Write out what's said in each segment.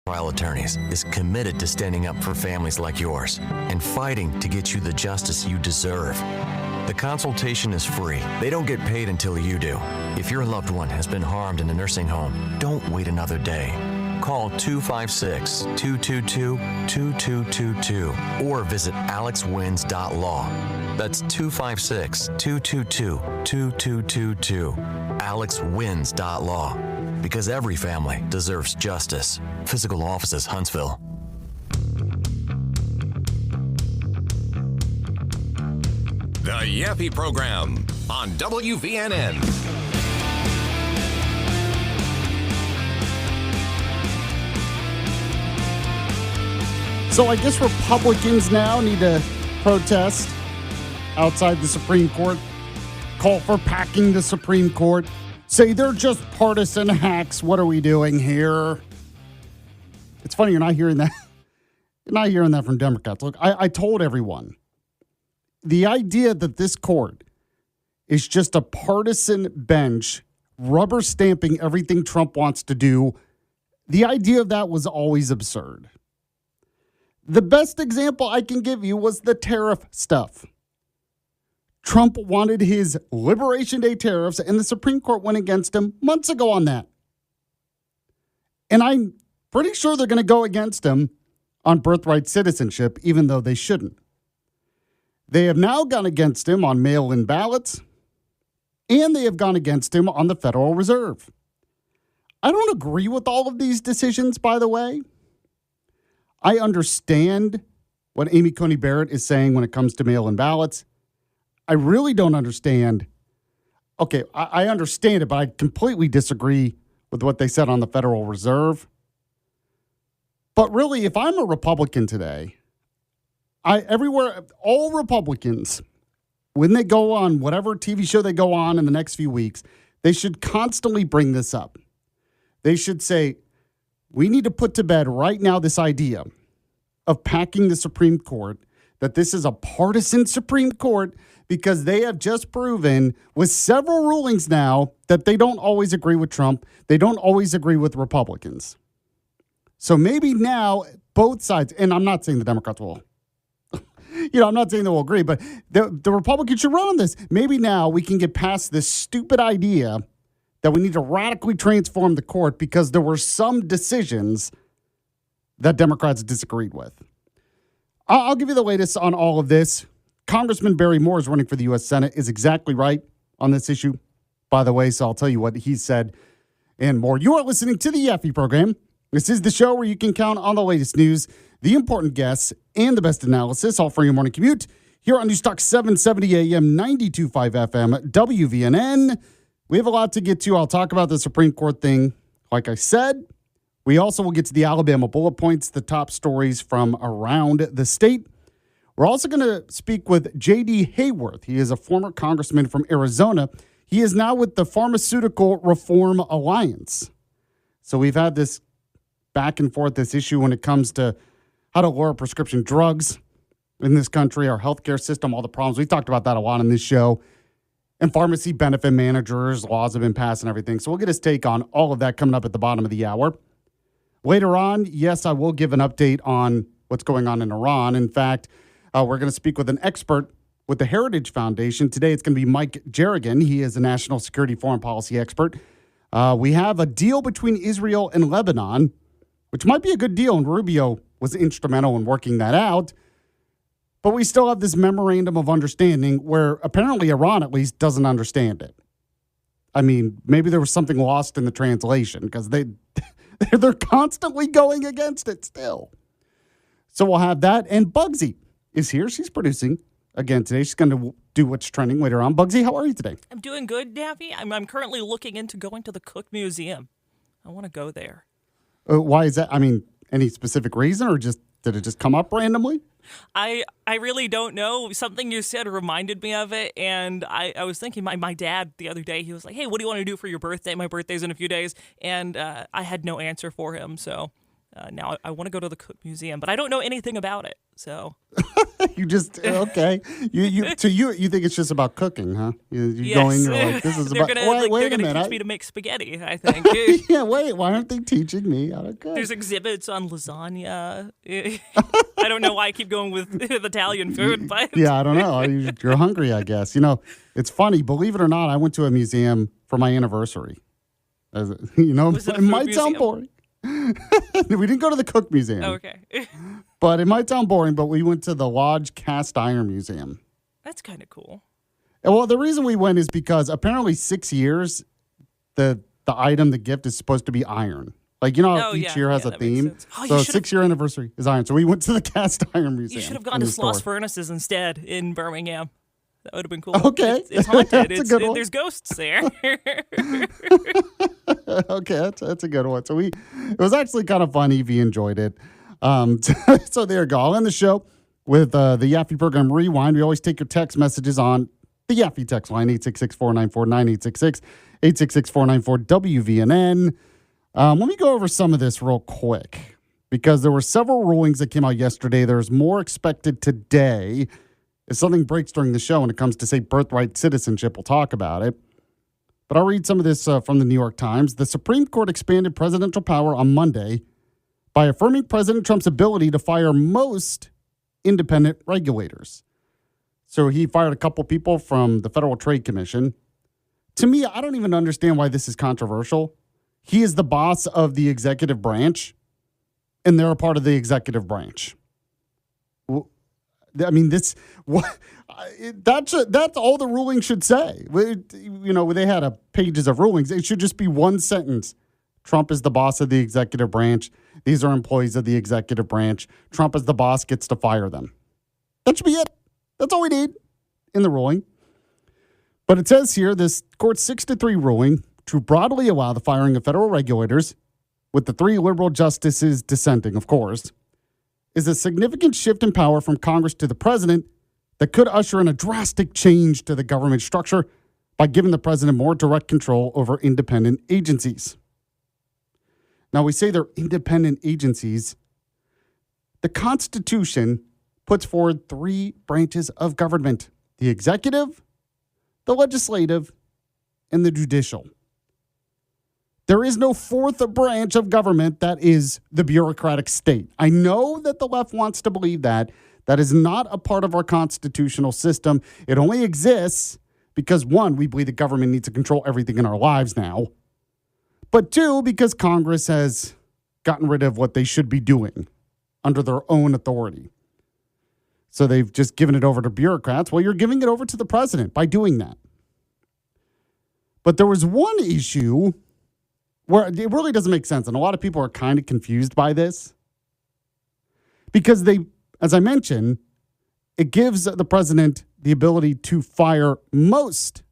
Trial Attorneys is committed to standing up for families like yours and fighting to get you the justice you deserve. The consultation is free. They don't get paid until you do. If your loved one has been harmed in a nursing home, don't wait another day. Call 256-222-2222 or visit alexwins.law. That's 256-222-2222. alexwins.law. Because every family deserves justice. Physical offices, Huntsville. The Yaffee Program on WVNN. So I guess Republicans now need to protest outside the Supreme Court, call for packing the Supreme Court, say they're just partisan hacks. What are we doing here? It's funny, you're not hearing that. You're not hearing that from Democrats. Look, I told everyone, the idea that this court is just a partisan bench rubber stamping everything Trump wants to do, the idea of that was always absurd. The best example I can give you was the tariff stuff. Trump wanted his Liberation Day tariffs, and the Supreme Court went against him months ago on that. And I'm pretty sure they're going to go against him on birthright citizenship, even though they shouldn't. They have now gone against him on mail-in ballots, and they have gone against him on the Federal Reserve. I don't agree with all of these decisions, by the way. I understand what Amy Coney Barrett is saying when it comes to mail-in ballots. I really don't understand. Okay, I understand it, but I completely disagree with what they said on the Federal Reserve. But really, if I'm a Republican today, all Republicans, when they go on whatever TV show they go on in the next few weeks, they should constantly bring this up. They should say, we need to put to bed right now this idea of packing the Supreme Court, that this is a partisan Supreme Court, because they have just proven with several rulings now that they don't always agree with Trump. They don't always agree with Republicans. So maybe now both sides, and I'm not saying the Democrats will, I'm not saying they will agree, but the Republicans should run on this. Maybe now we can get past this stupid idea that we need to radically transform the court because there were some decisions that Democrats disagreed with. I'll give you the latest on all of this. Congressman Barry Moore is running for the U.S. Senate, is exactly right on this issue, by the way, so I'll tell you what he said and more. You are listening to the Yaffee Program. This is the show where you can count on the latest news, the important guests, and the best analysis, all for your morning commute here on Newstalk 770 AM, 92.5 FM, WVNN. We have a lot to get to. I'll talk about the Supreme Court thing, like I said. We also will get to the Alabama bullet points, the top stories from around the state. We're also going to speak with J.D. Hayworth. He is a former congressman from Arizona. He is now with the Pharmaceutical Reform Alliance. So we've had this back and forth, this issue when it comes to how to lower prescription drugs in this country, our healthcare system, all the problems. We talked about that a lot on this show. And pharmacy benefit managers, laws have been passed and everything. So we'll get his take on all of that coming up at the bottom of the hour. Later on, yes, I will give an update on what's going on in Iran. In fact, we're going to speak with an expert with the Heritage Foundation. Today, it's going to be Mike Jerrigan. He is a national security foreign policy expert. We have a deal between Israel and Lebanon, which might be a good deal, and Rubio was instrumental in working that out. But we still have this memorandum of understanding where apparently Iran at least doesn't understand it. I mean, maybe there was something lost in the translation because they're constantly going against it still. So we'll have that. And Bugsy is here. She's producing again today. She's going to do what's trending later on. Bugsy, how are you today? I'm doing good, Yaffee. I'm currently looking into going to the Cook Museum. I want to go there. Why is that? I mean, any specific reason, or just did it just come up randomly? I really don't know. Something you said reminded me of it, and I was thinking, my dad the other day, he was like, hey, what do you want to do for your birthday? My birthday's in a few days, and I had no answer for him, so Now I want to go to the Cook Museum, but I don't know anything about it. So You just okay. You think it's just about cooking, huh? You yes. go in, you're like, this is they're about. gonna, Wait they're a gonna minute. teach me to make spaghetti. I think Yeah, wait. Why aren't they teaching me how to cook? there's exhibits on lasagna. I don't know why I keep going with Italian food, but Yeah, I don't know. You're hungry, I guess. It's funny. Believe it or not, I went to a museum for my anniversary. Was it a It food might sound museum? boring. We didn't go to the Cook Museum. Okay, But it might sound boring, but we went to the Lodge Cast Iron Museum. that's kind of cool. And well, the reason we went is because apparently 6 years, the item, the gift is supposed to be iron. Like, how Oh, each yeah, year has yeah, a that makes theme. sense. Oh, you So should've- 6-year anniversary is iron. So we went to the Cast Iron Museum. You should have in gone to the Sloss store. Furnaces instead in Birmingham. That would have been cool. Okay. It's haunted. That's a good one. There's ghosts there. Okay, that's a good one. So it was actually kind of fun. Evie enjoyed it. So there you go. I'll end the show with the Yaffee program rewind. We always take your text messages on the Yaffee text line, 866-494-9866, 866-494-WVNN. Let me go over some of this real quick because there were several rulings that came out yesterday. There's more expected today. If something breaks during the show when it comes to, say, birthright citizenship, we'll talk about it. But I'll read some of this from the New York Times. The Supreme Court expanded presidential power on Monday by affirming President Trump's ability to fire most independent regulators. So he fired a couple people from the Federal Trade Commission. To me, I don't even understand why this is controversial. He is the boss of the executive branch, and they're a part of the executive branch. I mean, that's all the ruling should say. They had pages of rulings. It should just be one sentence. Trump is the boss of the executive branch. These are employees of the executive branch. Trump as the boss gets to fire them. That should be it. That's all we need in the ruling. But it says here, this court's 6-3 ruling to broadly allow the firing of federal regulators, with the 3 liberal justices dissenting, of course, is a significant shift in power from Congress to the president that could usher in a drastic change to the government structure by giving the president more direct control over independent agencies. Now, we say they're independent agencies. The Constitution puts forward 3 branches of government: the executive, the legislative, and the judicial. There is no 4th branch of government that is the bureaucratic state. I know that the left wants to believe that. That is not a part of our constitutional system. It only exists because, 1, we believe the government needs to control everything in our lives now. But 2, because Congress has gotten rid of what they should be doing under their own authority. So they've just given it over to bureaucrats. Well, you're giving it over to the president by doing that. But there was one issue where it really doesn't make sense. And a lot of people are kind of confused by this. Because as I mentioned, it gives the president the ability to fire most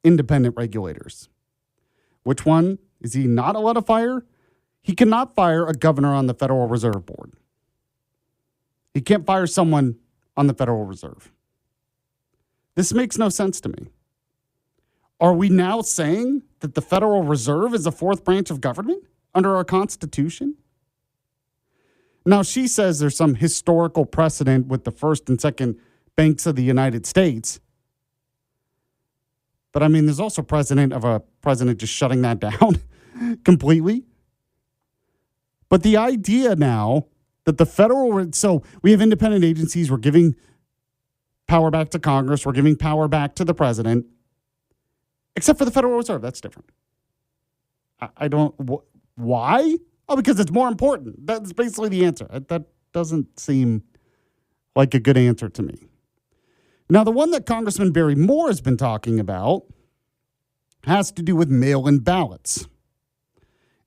independent regulators. Which one is he not allowed to fire? He cannot fire a governor on the Federal Reserve Board. He can't fire someone on the Federal Reserve. This makes no sense to me. Are we now saying that the Federal Reserve is a 4th branch of government under our Constitution? Now, she says there's some historical precedent with the 1st and 2nd banks of the United States. But I mean, there's also precedent of a president just shutting that down completely. But the idea now that so we have independent agencies, we're giving power back to Congress, we're giving power back to the president, except for the Federal Reserve. That's different. I don't, why? Oh, because it's more important. That's basically the answer. That doesn't seem like a good answer to me. Now, the one that Congressman Barry Moore has been talking about has to do with mail-in ballots.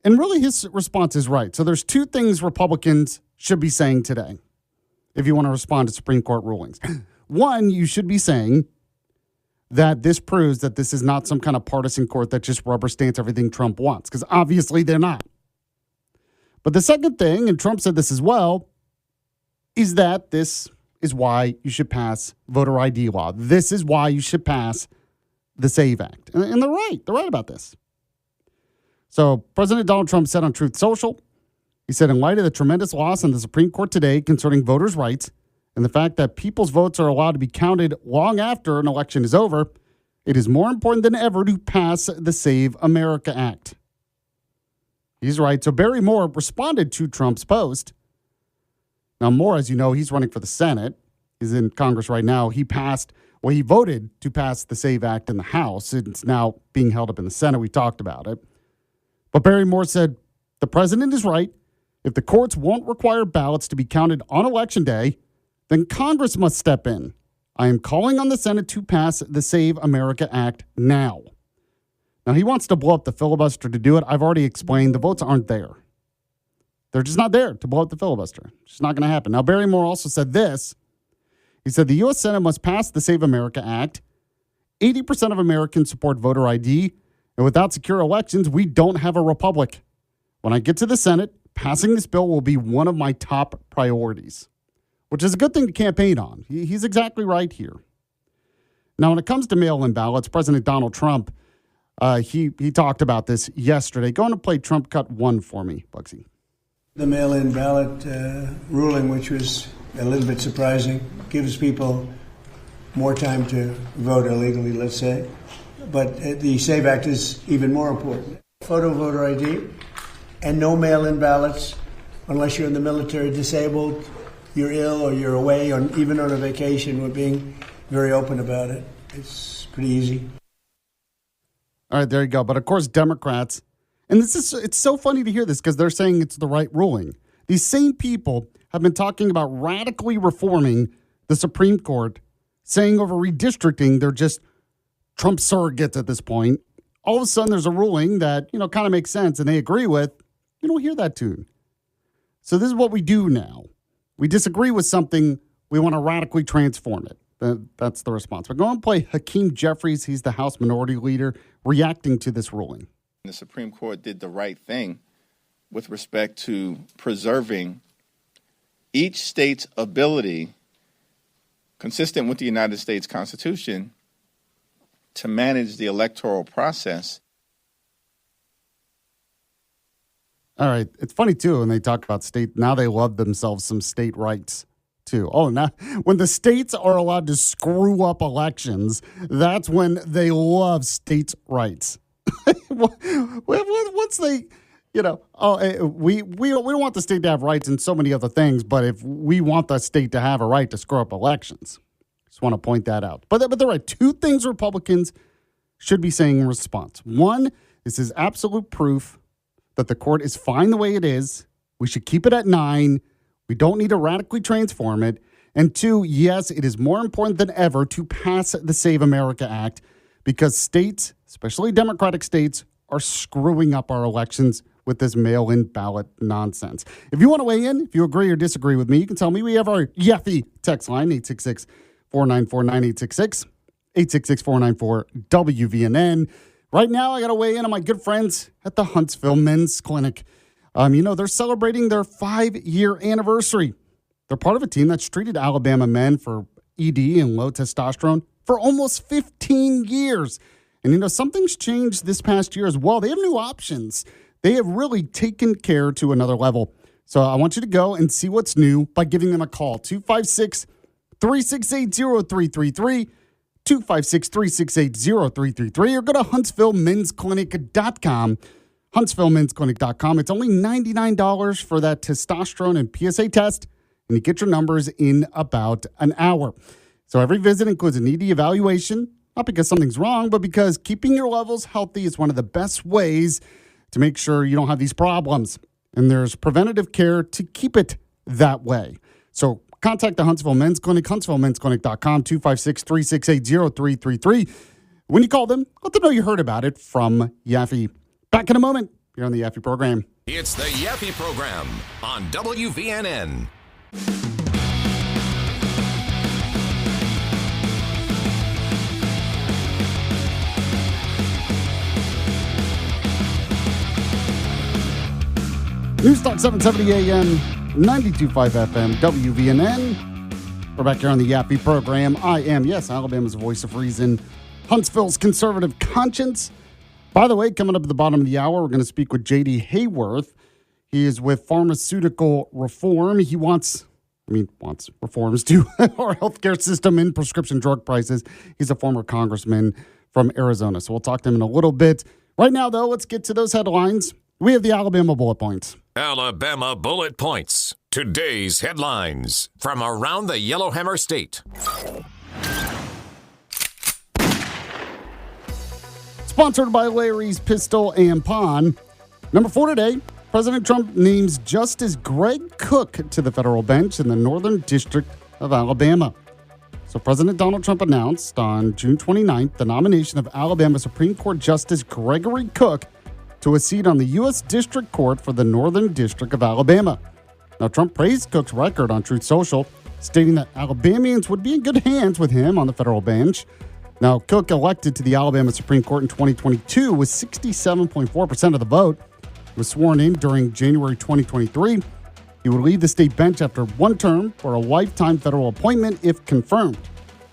And really, his response is right. So there's 2 things Republicans should be saying today if you want to respond to Supreme Court rulings. 1, you should be saying that this proves that this is not some kind of partisan court that just rubber stamps everything Trump wants, because obviously they're not. But the second thing, and Trump said this as well, is that this is why you should pass voter ID law. This is why you should pass the SAVE Act. And they're right. They're right about this. So President Donald Trump said on Truth Social He said, in light of the tremendous loss in the Supreme Court today concerning voters' rights and the fact that people's votes are allowed to be counted long after an election is over, it is more important than ever to pass the Save America Act. He's right. So Barry Moore responded to Trump's post. Now, Moore, as you know, he's running for the Senate. He's in Congress right now. He voted to pass the SAVE Act in the House. It's now being held up in the Senate. We talked about it. But Barry Moore said, the president is right. If the courts won't require ballots to be counted on Election Day, then Congress must step in. I am calling on the Senate to pass the Save America Act now. Now, he wants to blow up the filibuster to do it. I've already explained the votes aren't there. They're just not there to blow up the filibuster. It's just not going to happen. Now, Barry Moore also said this. He said the U.S. Senate must pass the Save America Act. 80% of Americans support voter ID, and without secure elections, we don't have a republic. When I get to the Senate, passing this bill will be one of my top priorities, which is a good thing to campaign on. He's exactly right here. Now, when it comes to mail-in ballots, President Donald Trump, he talked about this yesterday. Go on and play Trump Cut 1 for me, Bugsy. The mail-in ballot ruling, which was a little bit surprising, gives people more time to vote illegally, let's say. But the SAVE Act is even more important. Photo voter ID and no mail-in ballots unless you're in the military, disabled, you're ill, or you're away, or even on a vacation. We're being very open about it. It's pretty easy. All right, there you go. But of course, Democrats, and it's so funny to hear this because they're saying it's the right ruling. These same people have been talking about radically reforming the Supreme Court, saying over redistricting, they're just Trump surrogates at this point. All of a sudden, there's a ruling that, kind of makes sense and they agree with. You don't hear that tune. So this is what we do now. We disagree with something. We want to radically transform it. That's the response. But go and play Hakeem Jeffries. He's the House Minority Leader reacting to this ruling. The Supreme Court did the right thing with respect to preserving each state's ability, consistent with the United States Constitution, to manage the electoral process. All right. It's funny, too, when they talk about state. Now they love themselves some state rights, too. Oh, now when the states are allowed to screw up elections, that's when they love states' rights. Once they, we don't want the state to have rights in so many other things, but if we want the state to have a right to screw up elections, just want to point that out. But they're right. Two things Republicans should be saying in response. One, this is absolute proof that the court is fine the way it is. We should keep it at 9. We don't need to radically transform it. And two, yes, it is more important than ever to pass the Save America Act because states, especially Democratic states, are screwing up our elections with this mail-in ballot nonsense. If you want to weigh in, if you agree or disagree with me, you can tell me. We have our Yaffee text line, 866-494-9866, 866-494-WVNN. Right now, I got to weigh in on my good friends at the Huntsville Men's Clinic. They're celebrating their 5-year anniversary. They're part of a team that's treated Alabama men for ED and low testosterone for almost 15 years. And, something's changed this past year as well. They have new options. They have really taken care to another level. So I want you to go and see what's new by giving them a call, 256-368-0333, 256-368-0333, or go to HuntsvilleMen'sClinic.com, HuntsvilleMen'sClinic.com. It's only $99 for that testosterone and PSA test, and you get your numbers in about an hour. So every visit includes an ED evaluation, not because something's wrong, but because keeping your levels healthy is one of the best ways to make sure you don't have these problems. And there's preventative care to keep it that way. So contact the Huntsville Men's Clinic, HuntsvilleMen'sClinic.com, 256-368-0333. When you call them, let them know you heard about it from Yaffee. Back in a moment here on the Yaffee program. It's the Yaffee program on WVNN. News Talk 770 AM, 92.5 FM, WVNN. We're back here on the Yaffee program. I am, yes, Alabama's voice of reason, Huntsville's conservative conscience. By the way, coming up at the bottom of the hour, we're going to speak with J.D. Hayworth. He is with pharmaceutical reform. He wants reforms to our healthcare system and prescription drug prices. He's a former congressman from Arizona. So we'll talk to him in a little bit. Right now, though, let's get to those headlines. We have the Alabama bullet points. Alabama Bullet Points. Today's headlines from around the Yellowhammer State. Sponsored by Larry's Pistol and Pawn. Number 4 today, President Trump names Justice Greg Cook to the federal bench in the Northern District of Alabama. So President Donald Trump announced on June 29th the nomination of Alabama Supreme Court Justice Gregory Cook to a seat on the U.S. District Court for the Northern District of Alabama. Now, Trump praised Cook's record on Truth Social, stating that Alabamians would be in good hands with him on the federal bench. Now, Cook, elected to the Alabama Supreme Court in 2022 with 67.4% of the vote, was sworn in during January 2023. He would leave the state bench after one term for a lifetime federal appointment if confirmed.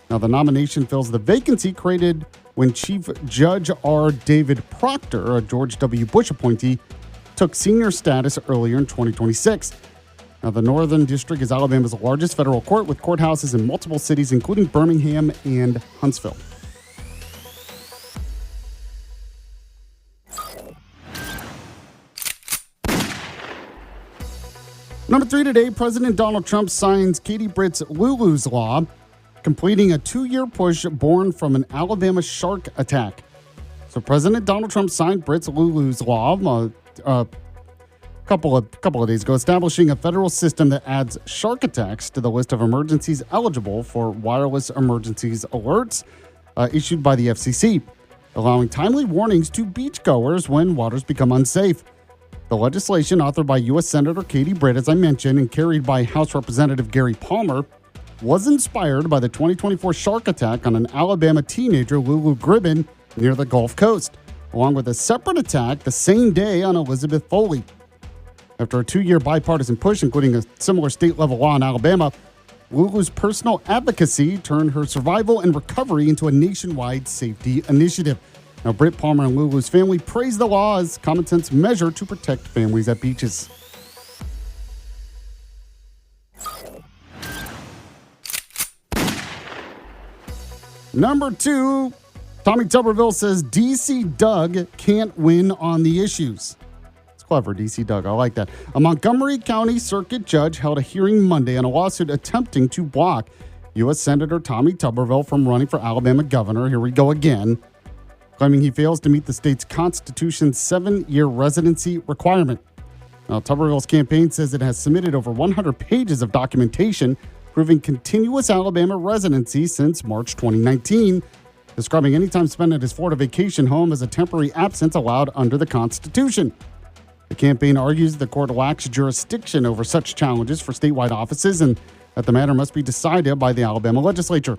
Now, the nomination fills the vacancy created when Chief Judge R. David Proctor, a George W. Bush appointee, took senior status earlier in 2026. Now, the Northern District is Alabama's largest federal court with courthouses in multiple cities, including Birmingham and Huntsville. Number 3 today, President Donald Trump signs Katie Britt's Lulu's Law, completing a 2-year push born from an Alabama shark attack. So President Donald Trump signed Britt's Lulu's Law a couple of days ago, establishing a federal system that adds shark attacks to the list of emergencies eligible for wireless emergencies alerts issued by the FCC, allowing timely warnings to beachgoers when waters become unsafe. The legislation, authored by U.S. Senator Katie Britt, as I mentioned, and carried by House Representative Gary Palmer, was inspired by the 2024 shark attack on an Alabama teenager, Lulu Gribben, near the Gulf Coast, along with a separate attack the same day on Elizabeth Foley. After a 2-year bipartisan push, including a similar state-level law in Alabama, Lulu's personal advocacy turned her survival and recovery into a nationwide safety initiative. Now, Britt Palmer and Lulu's family praised the law as a common-sense measure to protect families at beaches. Number 2, Tommy Tuberville says D.C. Doug can't win on the issues. Clever, D.C. Doug. I like that. A Montgomery County Circuit judge held a hearing Monday on a lawsuit attempting to block U.S. Senator Tommy Tuberville from running for Alabama governor. Here we go again. Claiming he fails to meet the state's Constitution's 7-year residency requirement. Now, Tuberville's campaign says it has submitted over 100 pages of documentation proving continuous Alabama residency since March 2019, describing any time spent at his Florida vacation home as a temporary absence allowed under the Constitution. The campaign argues the court lacks jurisdiction over such challenges for statewide offices and that the matter must be decided by the Alabama legislature.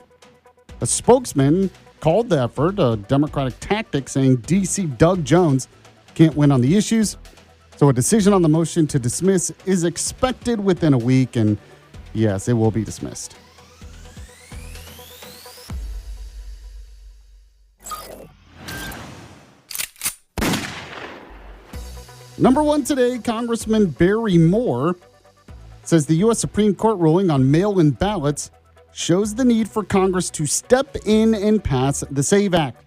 A spokesman called the effort a Democratic tactic, saying D.C. Doug Jones can't win on the issues. So a decision on the motion to dismiss is expected within a week, and yes, it will be dismissed. Number 1 today, Congressman Barry Moore says the U.S. Supreme Court ruling on mail-in ballots shows the need for Congress to step in and pass the SAVE Act.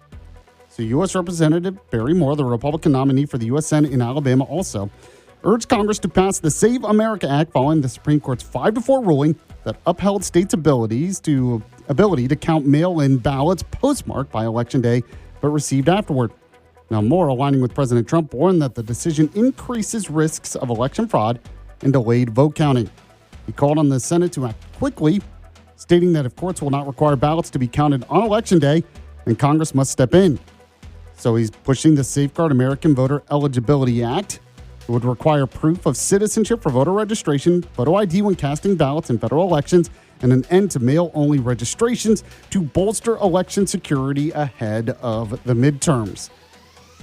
So U.S. Representative Barry Moore, the Republican nominee for the U.S. Senate in Alabama, also urged Congress to pass the Save America Act following the Supreme Court's 5-4 ruling that upheld states' ability to count mail-in ballots postmarked by Election Day but received afterward. Now, Moore, aligning with President Trump, warned that the decision increases risks of election fraud and delayed vote counting. He called on the Senate to act quickly, stating that if courts will not require ballots to be counted on Election Day, then Congress must step in. So he's pushing the Safeguard American Voter Eligibility Act. It would require proof of citizenship for voter registration, photo ID when casting ballots in federal elections, and an end to mail-only registrations to bolster election security ahead of the midterms.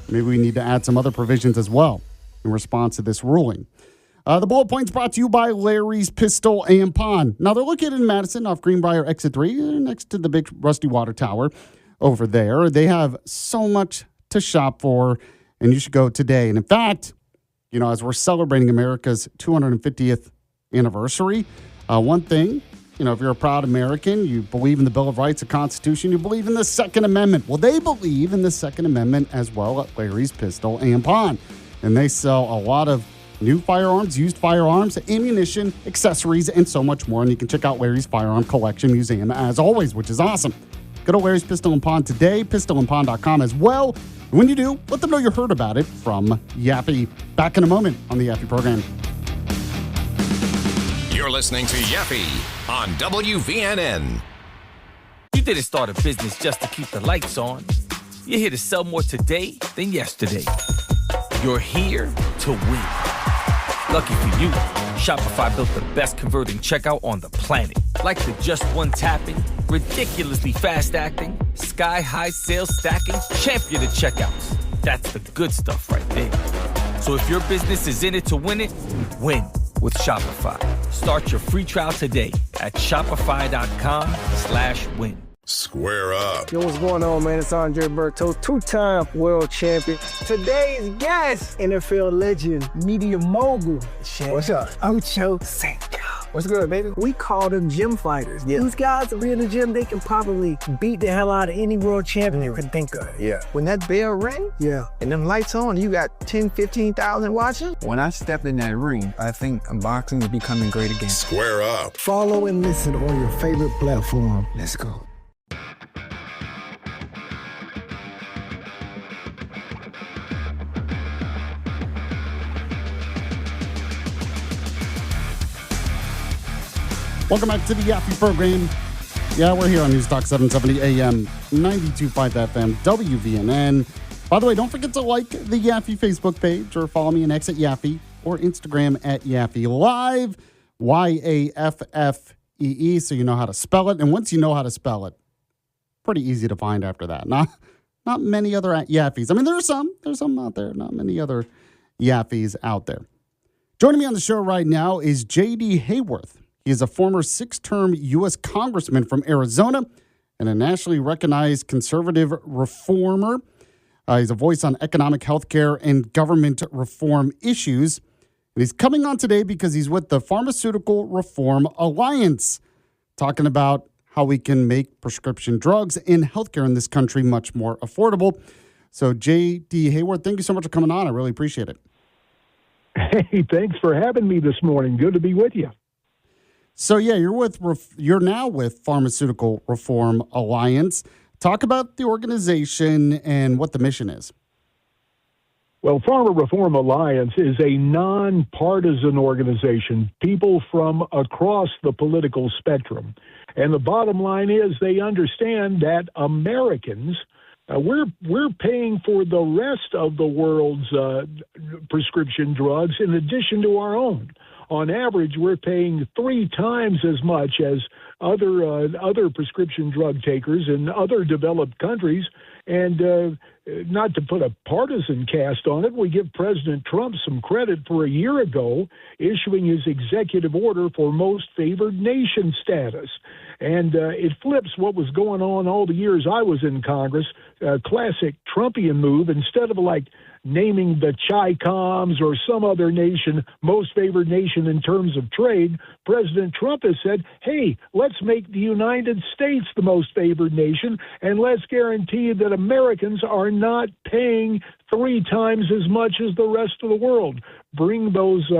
Maybe we need to add some other provisions as well in response to this ruling. The bullet points brought to you by Larry's Pistol and Pawn. Now, they're located in Madison off Greenbrier Exit 3, next to the big Rusty Water Tower over there. They have so much to shop for, and you should go today. And in fact, as we're celebrating America's 250th anniversary, one thing, if you're a proud American, you believe in the Bill of Rights, the Constitution, you believe in the Second Amendment. Well, they believe in the Second Amendment as well at Larry's Pistol and Pawn. And they sell a lot of new firearms, used firearms, ammunition, accessories, and so much more. And you can check out Larry's Firearm Collection Museum as always, which is awesome. Go to Larry's Pistol and Pawn today, pistolandpawn.com as well. And when you do, let them know you heard about it from Yaffee. Back in a moment on the Yaffee program. You're listening to Yaffee on WVNN. You didn't start a business just to keep the lights on. You're here to sell more today than yesterday. You're here to win. Lucky for you, Shopify built the best converting checkout on the planet. Like the just one tapping, ridiculously fast acting, sky-high sales stacking, champion of checkouts. That's the good stuff right there. So if your business is in it to win it, win with Shopify. Start your free trial today at shopify.com/win. Square up. Yo, what's going on, man? It's Andre Berto, two-time world champion. Today's guest, NFL legend, media mogul. What's up? Ocho Cinco. What's good, baby? We call them gym fighters. Yeah. These guys are in the gym, they can probably beat the hell out of any world champion you can think of. Yeah. When that bell rang, and them lights on, you got 10, 15,000 watching. When I stepped in that ring, I think boxing is becoming great again. Square up. Follow and listen on your favorite platform. Let's go. Welcome back to the Yaffee program. Yeah, we're here on News Talk 770 AM, 92.5 FM, WVNN. By the way, don't forget to like the Yaffee Facebook page or follow me on X at Yaffee or Instagram at Yaffee Live, Yaffee, so you know how to spell it. And once you know how to spell it, pretty easy to find after that. Not many other Yaffies. I mean, there's some out there, not many other Yaffies out there. Joining me on the show right now is J.D. Hayworth. He is a former 6-term U.S. congressman from Arizona and a nationally recognized conservative reformer. He's a voice on economic, healthcare, and government reform issues. And he's coming on today because he's with the Pharmaceutical Reform Alliance, talking about how we can make prescription drugs and healthcare in this country much more affordable. So, J.D. Hayworth, thank you so much for coming on. I really appreciate it. Hey, thanks for having me this morning. Good to be with you. So, yeah, you're now with Pharmaceutical Reform Alliance. Talk about the organization and what the mission is. Well, Pharma Reform Alliance is a nonpartisan organization, people from across the political spectrum. And the bottom line is they understand that Americans, we're paying for the rest of the world's prescription drugs in addition to our own. On average, we're paying 3 times as much as other prescription drug takers in other developed countries. And not to put a partisan cast on it, we give President Trump some credit for a year ago issuing his executive order for most favored nation status. And it flips what was going on all the years I was in Congress, a classic Trumpian move. Instead of naming the Chi-Coms or some other nation most favored nation in terms of trade, President Trump has said, hey, let's make the United States the most favored nation, and let's guarantee that Americans are not paying 3 times as much as the rest of the world. Bring those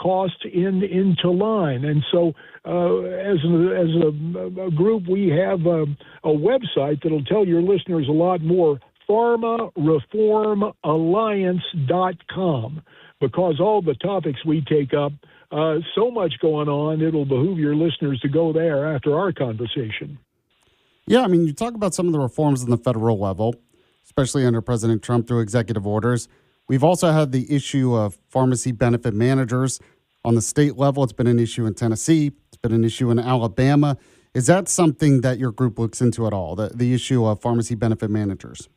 costs into line. And so as a group, we have a website that'll tell your listeners a lot more, pharmareformalliance.com, because all the topics we take up, so much going on, it'll behoove your listeners to go there after our conversation. Yeah, I mean, you talk about some of the reforms on the federal level, especially under President Trump through executive orders. We've also had the issue of pharmacy benefit managers on the state level. It's been an issue in Tennessee. It's been an issue in Alabama. Is that something that your group looks into at all, the issue of pharmacy benefit managers?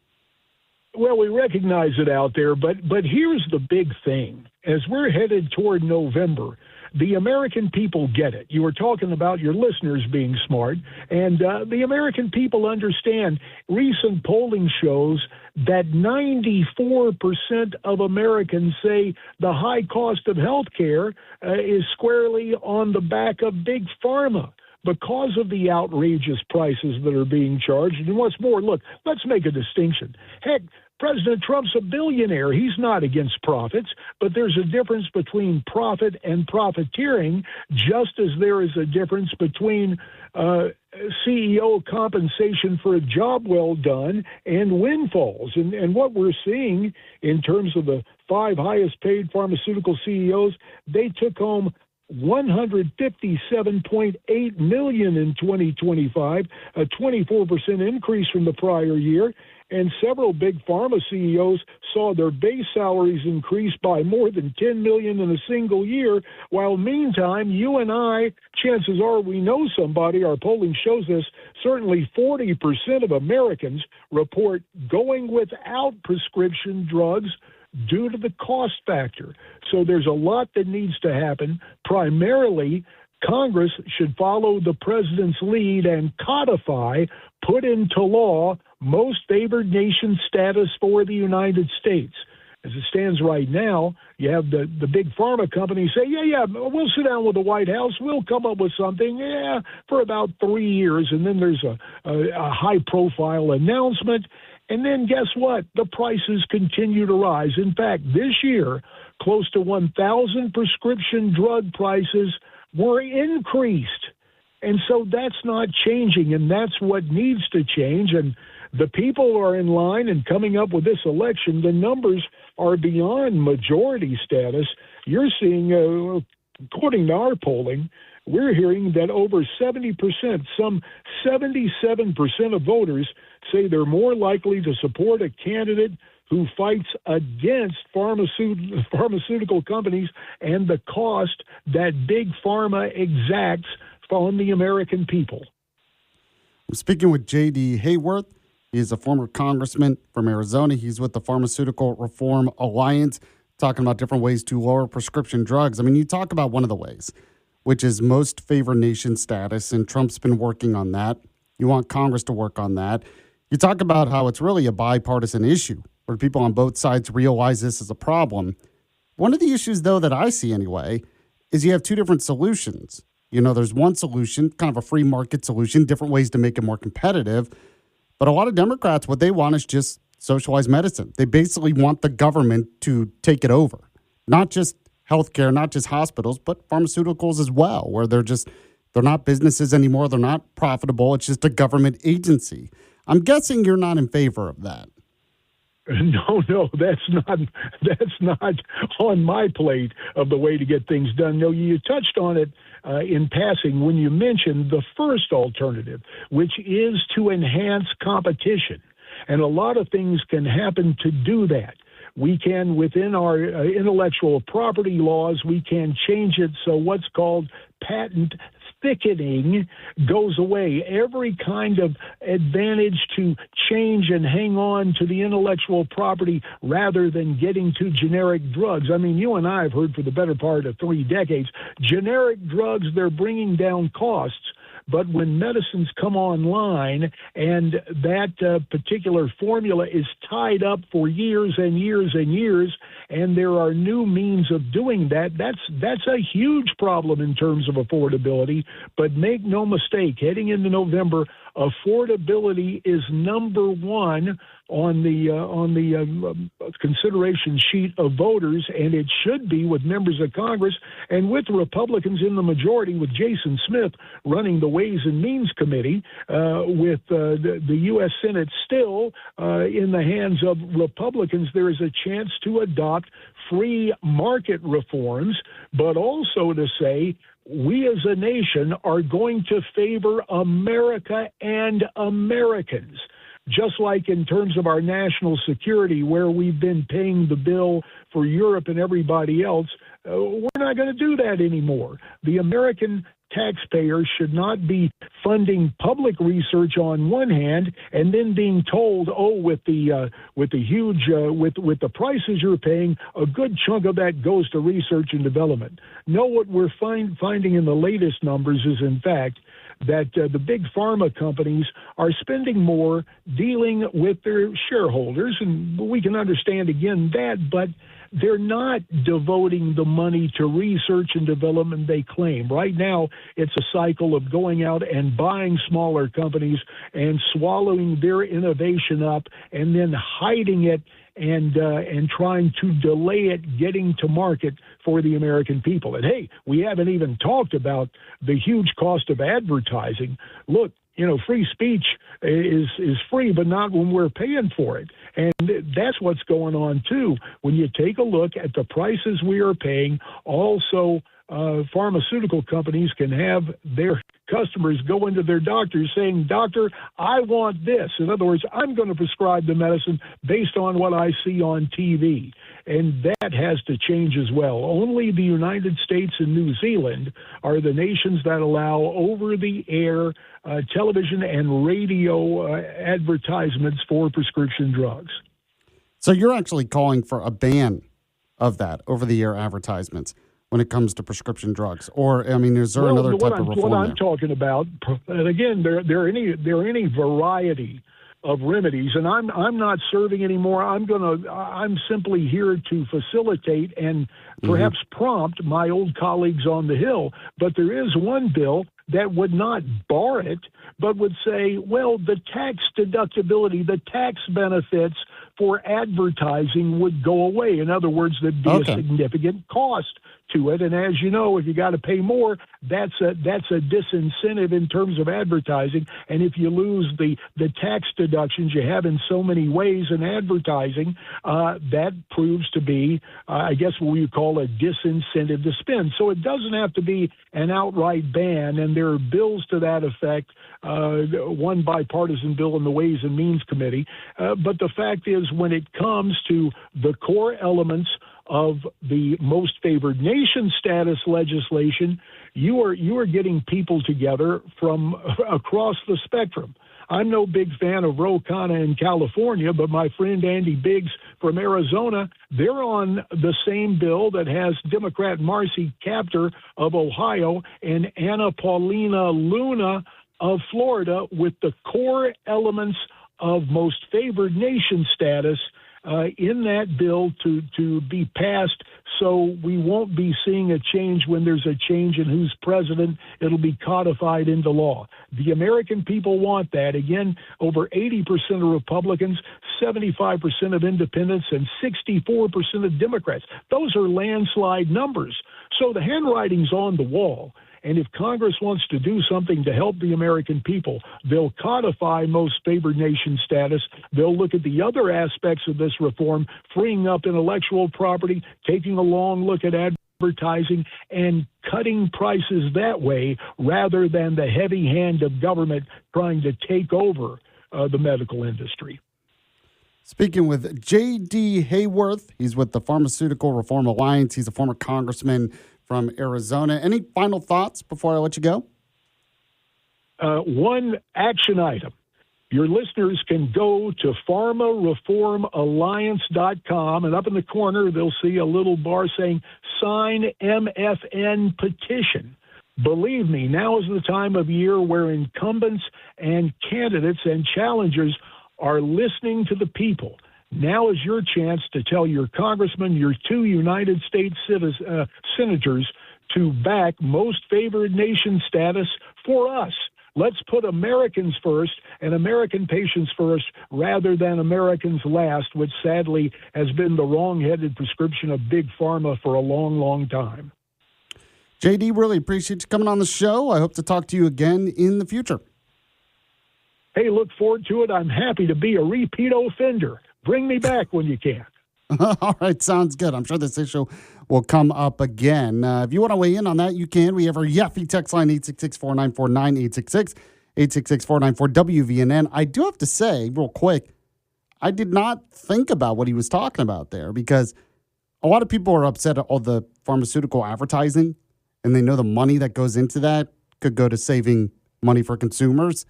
Well, we recognize it out there, but here's the big thing. As we're headed toward November, the American people get it. You were talking about your listeners being smart, and the American people understand. Recent polling shows that 94% of Americans say the high cost of health care is squarely on the back of big pharma because of the outrageous prices that are being charged. And what's more, look, let's make a distinction. Heck, President Trump's a billionaire. He's not against profits, but there's a difference between profit and profiteering, just as there is a difference between CEO compensation for a job well done and windfalls. And what we're seeing in terms of the 5 highest paid pharmaceutical CEOs, they took home $157.8 million in 2025, a 24% increase from the prior year. And several big pharma CEOs saw their base salaries increase by more than $10 million in a single year, while meantime, you and I, chances are we know somebody, our polling shows this, certainly 40% of Americans report going without prescription drugs due to the cost factor. So there's a lot that needs to happen. Primarily, Congress should follow the president's lead and codify, put into law, most favored nation status for the United States. As it stands right now, you have the big pharma companies say, yeah, we'll sit down with the White House. We'll come up with something, for about 3 years. And then there's a high-profile announcement. And then guess what? The prices continue to rise. In fact, this year, close to 1,000 prescription drug prices were increased. And so that's not changing, and that's what needs to change. And the people are in line and coming up with this election. The numbers are beyond majority status. You're seeing, according to our polling, we're hearing that over 70%, some 77% of voters say they're more likely to support a candidate who fights against pharmaceutical companies and the cost that big pharma exacts on the American people. I'm speaking with J.D. Hayworth. He's a former congressman from Arizona. He's with the Pharmaceutical Reform Alliance, talking about different ways to lower prescription drugs. I mean, you talk about one of the ways, which is most favored nation status, and Trump's been working on that. You want Congress to work on that. You talk about how it's really a bipartisan issue, where people on both sides realize this is a problem. One of the issues, though, that I see anyway, is you have two different solutions. You know, there's one solution, kind of a free market solution, different ways to make it more competitive. But a lot of Democrats, what they want is just socialized medicine. They basically want the government to take it over, not just healthcare, not just hospitals, but pharmaceuticals as well, where they're not businesses anymore. They're not profitable. It's just a government agency. I'm guessing you're not in favor of that. No, that's not on my plate of the way to get things done. No, you touched on it in passing when you mentioned the first alternative, which is to enhance competition. And a lot of things can happen to do that. We can, within our intellectual property laws, we can change it so what's called patent thickening goes away. Every kind of advantage to change and hang on to the intellectual property rather than getting to generic drugs. I mean, you and I have heard for the better part of 3 decades, generic drugs, they're bringing down costs. But when medicines come online and that particular formula is tied up for years and years and years, and there are new means of doing that, that's a huge problem in terms of affordability. But make no mistake, heading into November, affordability is number one on the consideration sheet of voters, and it should be with members of Congress and with Republicans in the majority, with Jason Smith running the Ways and Means Committee, with the U.S. Senate still in the hands of Republicans. There is a chance to adopt free market reforms, but also to say we as a nation are going to favor America and Americans. Just like in terms of our national security, where we've been paying the bill for Europe and everybody else, we're not going to do that anymore. the American taxpayer should not be funding public research on one hand and then being told, oh, with the prices you're paying, a good chunk of that goes to research and development. No, what we're finding in the latest numbers is, in fact, that the big pharma companies are spending more dealing with their shareholders, and we can understand, again, that, but they're not devoting the money to research and development they claim. Right now, it's a cycle of going out and buying smaller companies and swallowing their innovation up and then hiding it and trying to delay it getting to market for the American people. And hey, we haven't even talked about the huge cost of advertising. Look, free speech is free, but not when we're paying for it. And that's what's going on, too. When you take a look at the prices we are paying, also pharmaceutical companies can have their customers go into their doctors saying, doctor, I want this. In other words, I'm going to prescribe the medicine based on what I see on TV. And that has to change as well. Only the United States and New Zealand are the nations that allow over-the-air television and radio advertisements for prescription drugs. So you're actually calling for a ban of that over-the-air advertisements when it comes to prescription drugs? Or, I mean, is there another type of reform what I'm talking about, and again, there are any variety of remedies, and I'm not serving anymore. I'm simply here to facilitate and perhaps prompt my old colleagues on the Hill. But there is one bill that would not bar it, but would say, well, the tax deductibility, the tax benefits for advertising would go away. In other words, there'd be a significant cost to it. And as you know, if you got to pay more, that's a disincentive in terms of advertising. And if you lose the tax deductions you have in so many ways in advertising, that proves to be, I guess, what we call a disincentive to spend. So it doesn't have to be an outright ban. And there are bills to that effect, one bipartisan bill in the Ways and Means Committee. But the fact is, when it comes to the core elements of the most favored nation status legislation, you are getting people together from across the spectrum. I'm no big fan of Ro Khanna in California, but my friend Andy Biggs from Arizona, they're on the same bill that has Democrat Marcy Kaptur of Ohio and Anna Paulina Luna of Florida, with the core elements of most favored nation status in that bill to be passed, so we won't be seeing a change when there's a change in who's president. It'll be codified into law. The American people want that. Again, over 80% of Republicans, 75% of independents, and 64% of Democrats. Those are landslide numbers. So the handwriting's on the wall. And if Congress wants to do something to help the American people, they'll codify most favored nation status. They'll look at the other aspects of this reform, freeing up intellectual property, taking a long look at advertising, and cutting prices that way rather than the heavy hand of government trying to take over the medical industry. Speaking with J.D. Hayworth, he's with the Pharmaceutical Reform Alliance. He's a former congressman from Arizona. Any final thoughts before I let you go? One action item. Your listeners can go to pharmareformalliance.com, and up in the corner, they'll see a little bar saying, sign MFN petition. Believe me, now is the time of year where incumbents and candidates and challengers are listening to the people. Now is your chance to tell your congressman, your two United States senators, to back most favored nation status for us. Let's put Americans first and American patients first rather than Americans last, which sadly has been the wrong-headed prescription of Big Pharma for a long, long time. JD, really appreciate you coming on the show. I hope to talk to you again in the future. Hey, look forward to it. I'm happy to be a repeat offender. Bring me back when you can. All right, sounds good. I'm sure this issue will come up again. If you want to weigh in on that, you can. We have our Yaffee text line, 866-494-9866, 866-494-WVNN. I do have to say, real quick, I did not think about what he was talking about there, because a lot of people are upset at all the pharmaceutical advertising and they know the money that goes into that could go to saving money for consumers.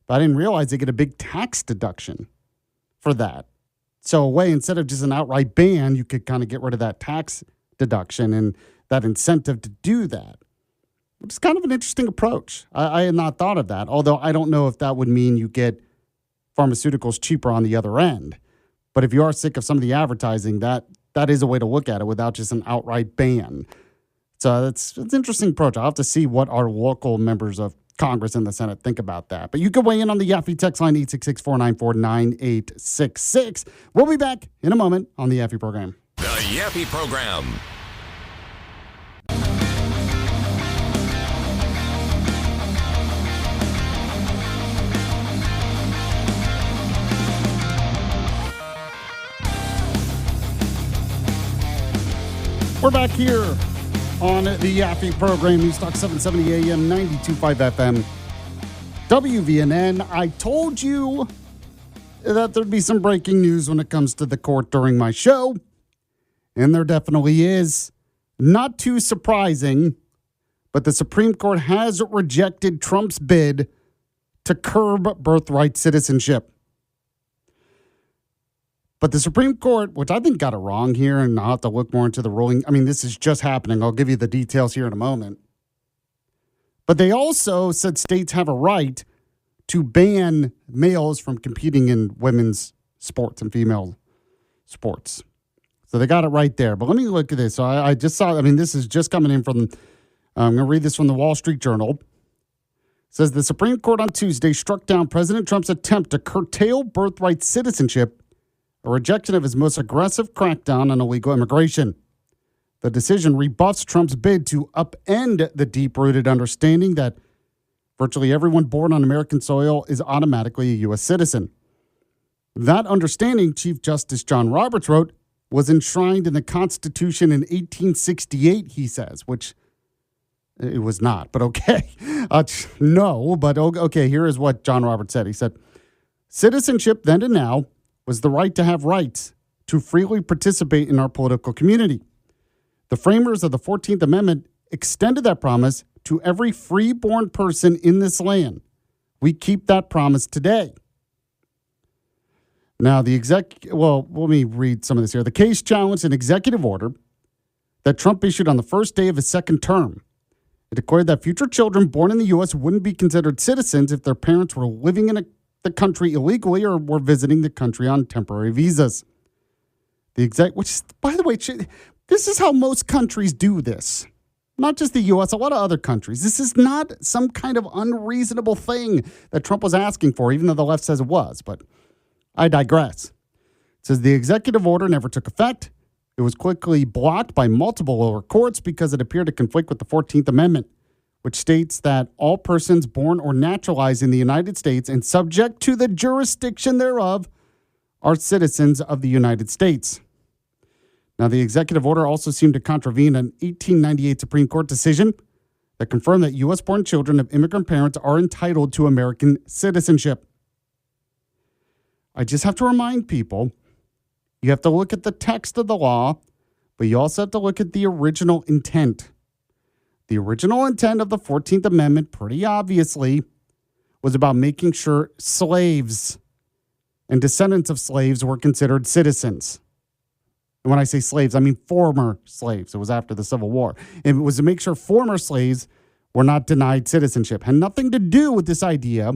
But I didn't realize they get a big tax deduction for that. So a way, instead of just an outright ban, you could kind of get rid of that tax deduction and that incentive to do that, which is kind of an interesting approach. I had not thought of that, although I don't know if that would mean you get pharmaceuticals cheaper on the other end. But if you are sick of some of the advertising, that is a way to look at it without just an outright ban. So it's an interesting approach. I'll have to see what our local members of Congress and the Senate think about that. But you can weigh in on the Yaffee text line, 866-494-9866. We'll be back in a moment on the Yaffee program. The Yaffee program. We're back here on the Yaffee program, News Talk 770 AM, 92.5 FM, WVNN. I told you that there'd be some breaking news when it comes to the court during my show, and there definitely is. Not too surprising, but the Supreme Court has rejected Trump's bid to curb birthright citizenship. But the Supreme Court, which I think got it wrong here, and I'll have to look more into the ruling. I mean, this is just happening. I'll give you the details here in a moment. But they also said states have a right to ban males from competing in women's sports and female sports. So they got it right there. But let me look at this. So I just saw, this is just coming in from, I'm going to read this from the Wall Street Journal. It says the Supreme Court on Tuesday struck down President Trump's attempt to curtail birthright citizenship, a rejection of his most aggressive crackdown on illegal immigration. The decision rebuffs Trump's bid to upend the deep-rooted understanding that virtually everyone born on American soil is automatically a U.S. citizen. That understanding, Chief Justice John Roberts wrote, was enshrined in the Constitution in 1868, he says, which it was not, but okay. No, but okay, here is what John Roberts said. He said, citizenship then and now was the right to have rights to freely participate in our political community. The framers of the 14th Amendment extended that promise to every free-born person in this land. We keep that promise today. Now, let me read some of this here. The case challenged an executive order that Trump issued on the first day of his second term. It declared that future children born in the U.S. wouldn't be considered citizens if their parents were living in the country illegally or were visiting the country on temporary visas. Which, by the way, this is how most countries do this. Not just the U.S., a lot of other countries. This is not some kind of unreasonable thing that Trump was asking for, even though the left says it was. But I digress. It says the executive order never took effect. It was quickly blocked by multiple lower courts because it appeared to conflict with the 14th Amendment, which states that all persons born or naturalized in the United States and subject to the jurisdiction thereof are citizens of the United States. Now, the executive order also seemed to contravene an 1898 Supreme Court decision that confirmed that U.S.-born children of immigrant parents are entitled to American citizenship. I just have to remind people, you have to look at the text of the law, but you also have to look at the original intent. The original intent of the 14th Amendment, pretty obviously, was about making sure slaves and descendants of slaves were considered citizens. And when I say slaves, I mean former slaves. It was after the Civil War. It was to make sure former slaves were not denied citizenship. It had nothing to do with this idea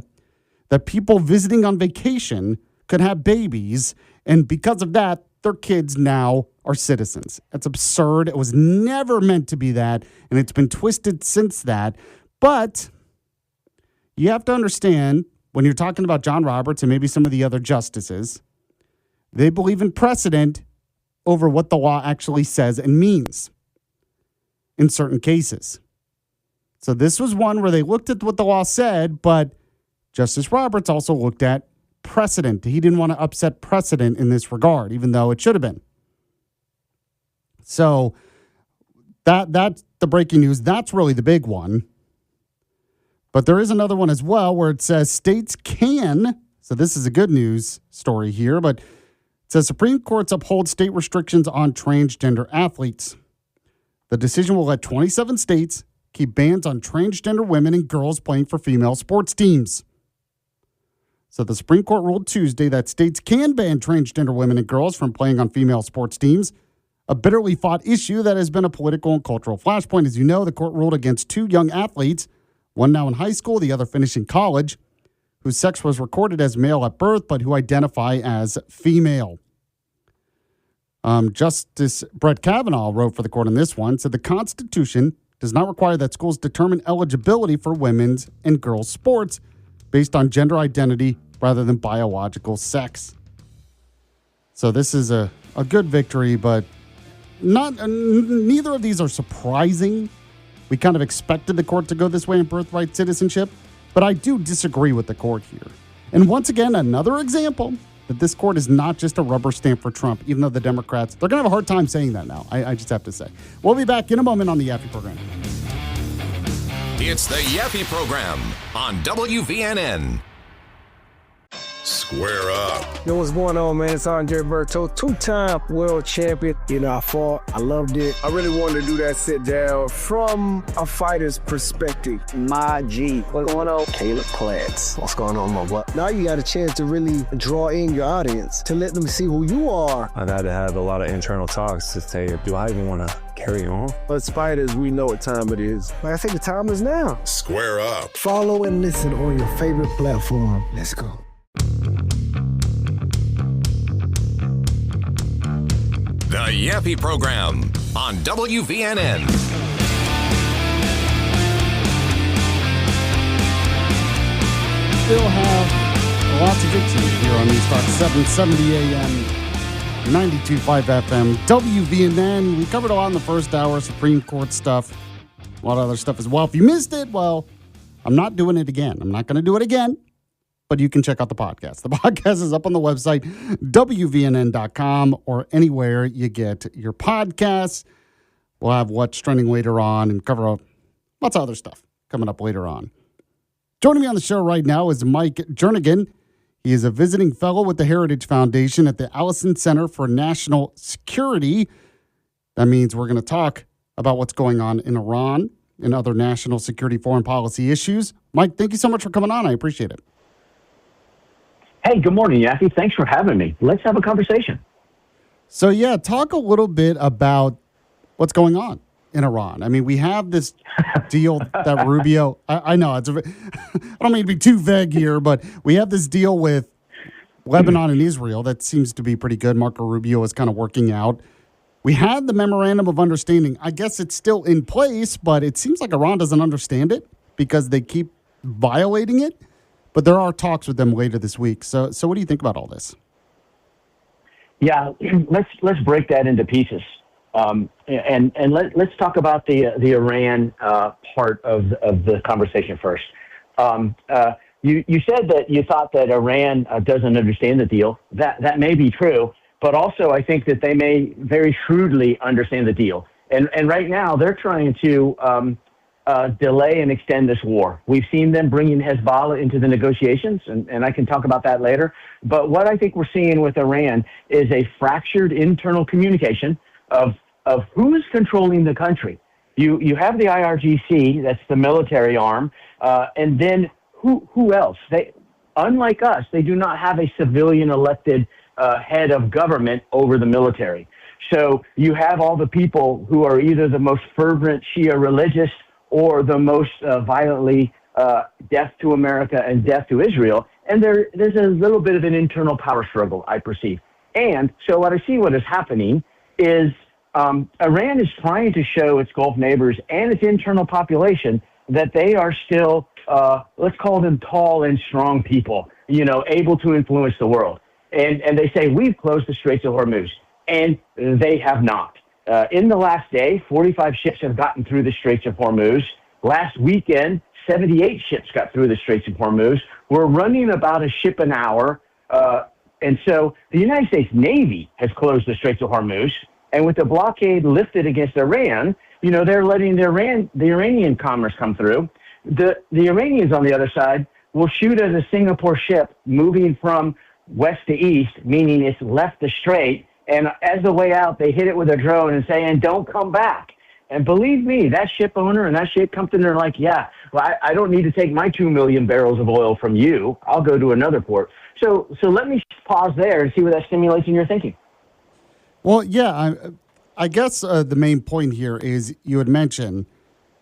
that people visiting on vacation could have babies, and because of that, their kids now are citizens. That's absurd. It was never meant to be that, and it's been twisted since that. But you have to understand, when you're talking about John Roberts and maybe some of the other justices, they believe in precedent over what the law actually says and means in certain cases. So this was one where they looked at what the law said, but Justice Roberts also looked at precedent. He didn't want to upset precedent in this regard, even though it should have been. So that's the breaking news. That's really the big one. But there is another one as well where it says states can, so this is a good news story here, but it says Supreme Courts uphold state restrictions on transgender athletes. The decision will let 27 states keep bans on transgender women and girls playing for female sports teams. So the Supreme Court ruled Tuesday that states can ban transgender women and girls from playing on female sports teams, a bitterly fought issue that has been a political and cultural flashpoint. As you know, the court ruled against two young athletes, one now in high school, the other finishing college, whose sex was recorded as male at birth, but who identify as female. Justice Brett Kavanaugh wrote for the court on this one, said the Constitution does not require that schools determine eligibility for women's and girls' sports based on gender identity rather than biological sex. So this is a good victory, but neither of these are surprising. We kind of expected the court to go this way in birthright citizenship, but I do disagree with the court here. And once again, another example that this court is not just a rubber stamp for Trump, even though the Democrats, they're going to have a hard time saying that now. I just have to say. We'll be back in a moment on the Yaffee program. It's the Yaffee program on WVNN. Square up. Yo, what's going on, man? It's Andre Berto, two-time world champion. I fought. I loved it. I really wanted to do that sit-down from a fighter's perspective. My G. What's going on? Caleb Platts. What's going on, my boy? Now you got a chance to really draw in your audience, to let them see who you are. I've had to have a lot of internal talks to say, do I even want to carry on? As fighters, we know what time it is. Like I think the time is now. Square up. Follow and listen on your favorite platform. Let's go. The Yaffee program on WVNN. Still have lots of good to here on News Talk 770 AM, 92.5 FM, WVNN. We covered a lot in the first hour, Supreme Court stuff, a lot of other stuff as well. If you missed it, well, I'm not doing it again. I'm not going to do it again. But you can check out the podcast. The podcast is up on the website, WVNN.com, or anywhere you get your podcasts. We'll have What's Trending later on and cover lots of other stuff coming up later on. Joining me on the show right now is Mike Jernigan. He is a visiting fellow with the Heritage Foundation at the Allison Center for National Security. That means we're going to talk about what's going on in Iran and other national security foreign policy issues. Mike, thank you so much for coming on. I appreciate it. Hey, good morning, Yaffee. Thanks for having me. Let's have a conversation. So, yeah, talk a little bit about what's going on in Iran. I mean, we have this deal that Rubio, I know, I don't mean to be too vague here, but we have this deal with Lebanon and Israel that seems to be pretty good. Marco Rubio is kind of working out. We had the memorandum of understanding. I guess it's still in place, but it seems like Iran doesn't understand it because they keep violating it. But there are talks with them later this week. So what do you think about all this? Yeah, let's break that into pieces, and let's talk about the Iran part of the conversation first. You said that you thought that Iran doesn't understand the deal. That may be true, but also I think that they may very shrewdly understand the deal. And right now they're trying to delay and extend this war. We've seen them bringing Hezbollah into the negotiations, and I can talk about that later. But what I think we're seeing with Iran is a fractured internal communication of who's controlling the country. You have the IRGC, that's the military arm, and then who else? Unlike us, they do not have a civilian elected head of government over the military. So you have all the people who are either the most fervent Shia religious or the most violently death to America and death to Israel. And there's a little bit of an internal power struggle, I perceive. And so what is happening is Iran is trying to show its Gulf neighbors and its internal population that they are still, let's call them tall and strong people, able to influence the world. And they say, we've closed the Straits of Hormuz. And they have not. In the last day, 45 ships have gotten through the Straits of Hormuz. Last weekend, 78 ships got through the Straits of Hormuz. We're running about a ship an hour. And so the United States Navy has closed the Straits of Hormuz. And with the blockade lifted against Iran, they're letting the Iranian commerce come through. The Iranians, on the other side, will shoot at a Singapore ship moving from west to east, meaning it's left the strait. And as the way out, they hit it with a drone and saying, don't come back. And believe me, that ship owner and that ship company are like, yeah, well, I don't need to take my 2 million barrels of oil from you. I'll go to another port. So let me pause there and see what that stimulates in your thinking. Well, yeah, I guess the main point here is you had mentioned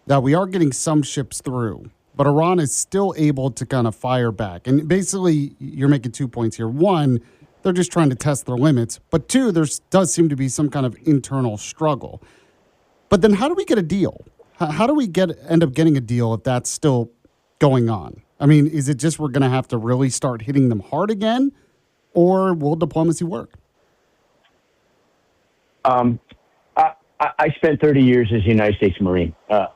that we are getting some ships through, but Iran is still able to kind of fire back. And basically, you're making 2 points here. One, they're just trying to test their limits. But two, there does seem to be some kind of internal struggle. But then how do we get a deal? How do we end up getting a deal if that's still going on? I mean, is it just we're going to have to really start hitting them hard again, or will diplomacy work? I spent 30 years as a United States Marine.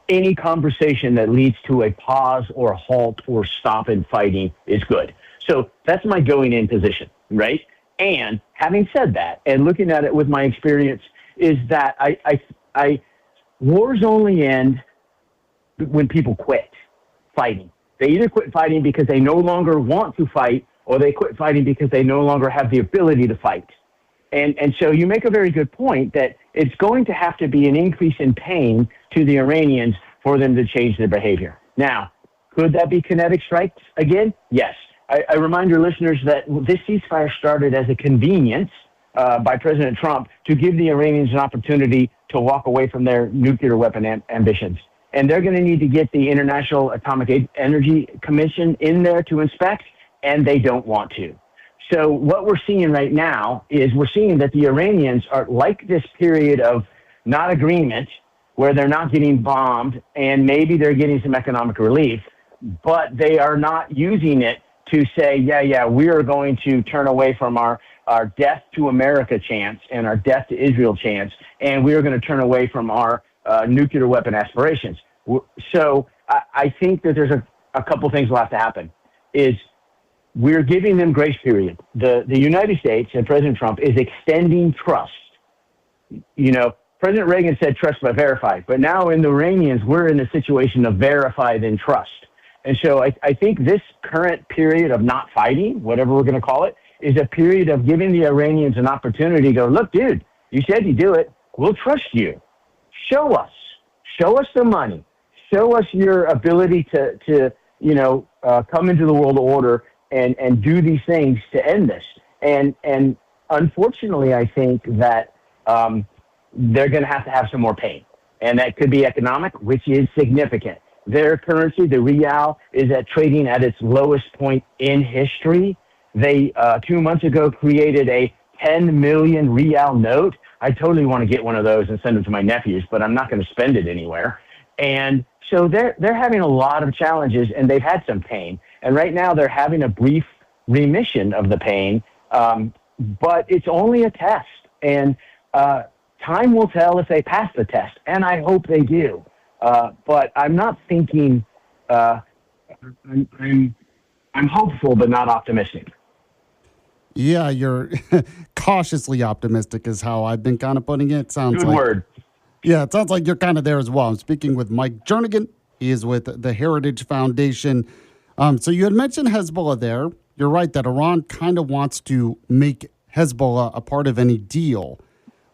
Any conversation that leads to a pause or a halt or stop in fighting is good. So that's my going in position, right? And having said that, and looking at it with my experience, is that wars only end when people quit fighting. They either quit fighting because they no longer want to fight, or they quit fighting because they no longer have the ability to fight. And so you make a very good point that it's going to have to be an increase in pain to the Iranians for them to change their behavior. Now, could that be kinetic strikes again? Yes. I remind your listeners that this ceasefire started as a convenience by President Trump to give the Iranians an opportunity to walk away from their nuclear weapon ambitions. And they're going to need to get the International Atomic Energy Commission in there to inspect, and they don't want to. So what we're seeing right now is we're seeing that the Iranians are like this period of not agreement where they're not getting bombed and maybe they're getting some economic relief, but they are not using it to say, we are going to turn away from our death to America chance and our death to Israel chance, and we are going to turn away from our nuclear weapon aspirations. So I think that there's a couple things will have to happen. Is we're giving them grace period. The United States and President Trump is extending trust. You know, President Reagan said trust but verify, but now in the Iranians, we're in a situation of verify then trust. And so I think this current period of not fighting, whatever we're going to call it, is a period of giving the Iranians an opportunity to go, look, dude, you said you do it. We'll trust you. Show us the money. Show us your ability to come into the world order and do these things to end this. And unfortunately, I think that they're going to have some more pain. And that could be economic, which is significant. Their currency, the rial, is trading at its lowest point in history. They, 2 months ago, created a 10 million rial note. I totally want to get one of those and send them to my nephews, but I'm not going to spend it anywhere. And so they're having a lot of challenges, and they've had some pain. And right now they're having a brief remission of the pain, but it's only a test. And time will tell if they pass the test, and I hope they do. But I'm not thinking. I'm hopeful, but not optimistic. Yeah, you're cautiously optimistic is how I've been kind of putting it. Sounds Good like, word. Yeah, it sounds like you're kind of there as well. I'm speaking with Mike Jernigan. He is with the Heritage Foundation. So you had mentioned Hezbollah there. You're right that Iran kind of wants to make Hezbollah a part of any deal,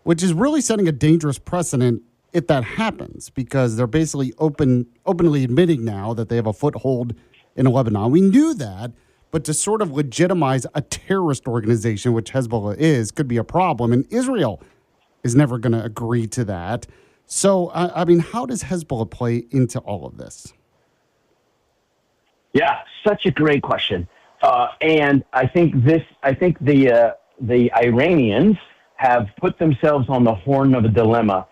which is really setting a dangerous precedent if that happens, because they're basically openly admitting now that they have a foothold in Lebanon. We knew that, but to sort of legitimize a terrorist organization, which Hezbollah is, could be a problem. And Israel is never going to agree to that. So, I mean, how does Hezbollah play into all of this? Yeah, such a great question. And I think the Iranians have put themselves on the horn of a dilemma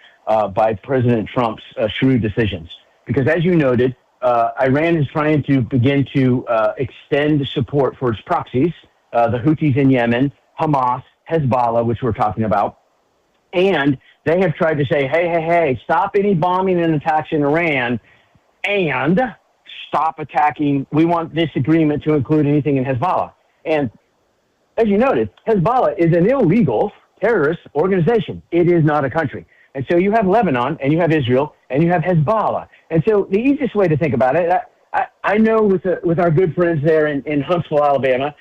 by President Trump's shrewd decisions. Because as you noted, Iran is trying to begin to extend support for its proxies, the Houthis in Yemen, Hamas, Hezbollah, which we're talking about. And they have tried to say, hey, stop any bombing and attacks in Iran and stop attacking. We want this agreement to include anything in Hezbollah. And as you noted, Hezbollah is an illegal terrorist organization. It is not a country. And so you have Lebanon, and you have Israel, and you have Hezbollah. And so the easiest way to think about it, I know with our good friends there in Huntsville, Alabama,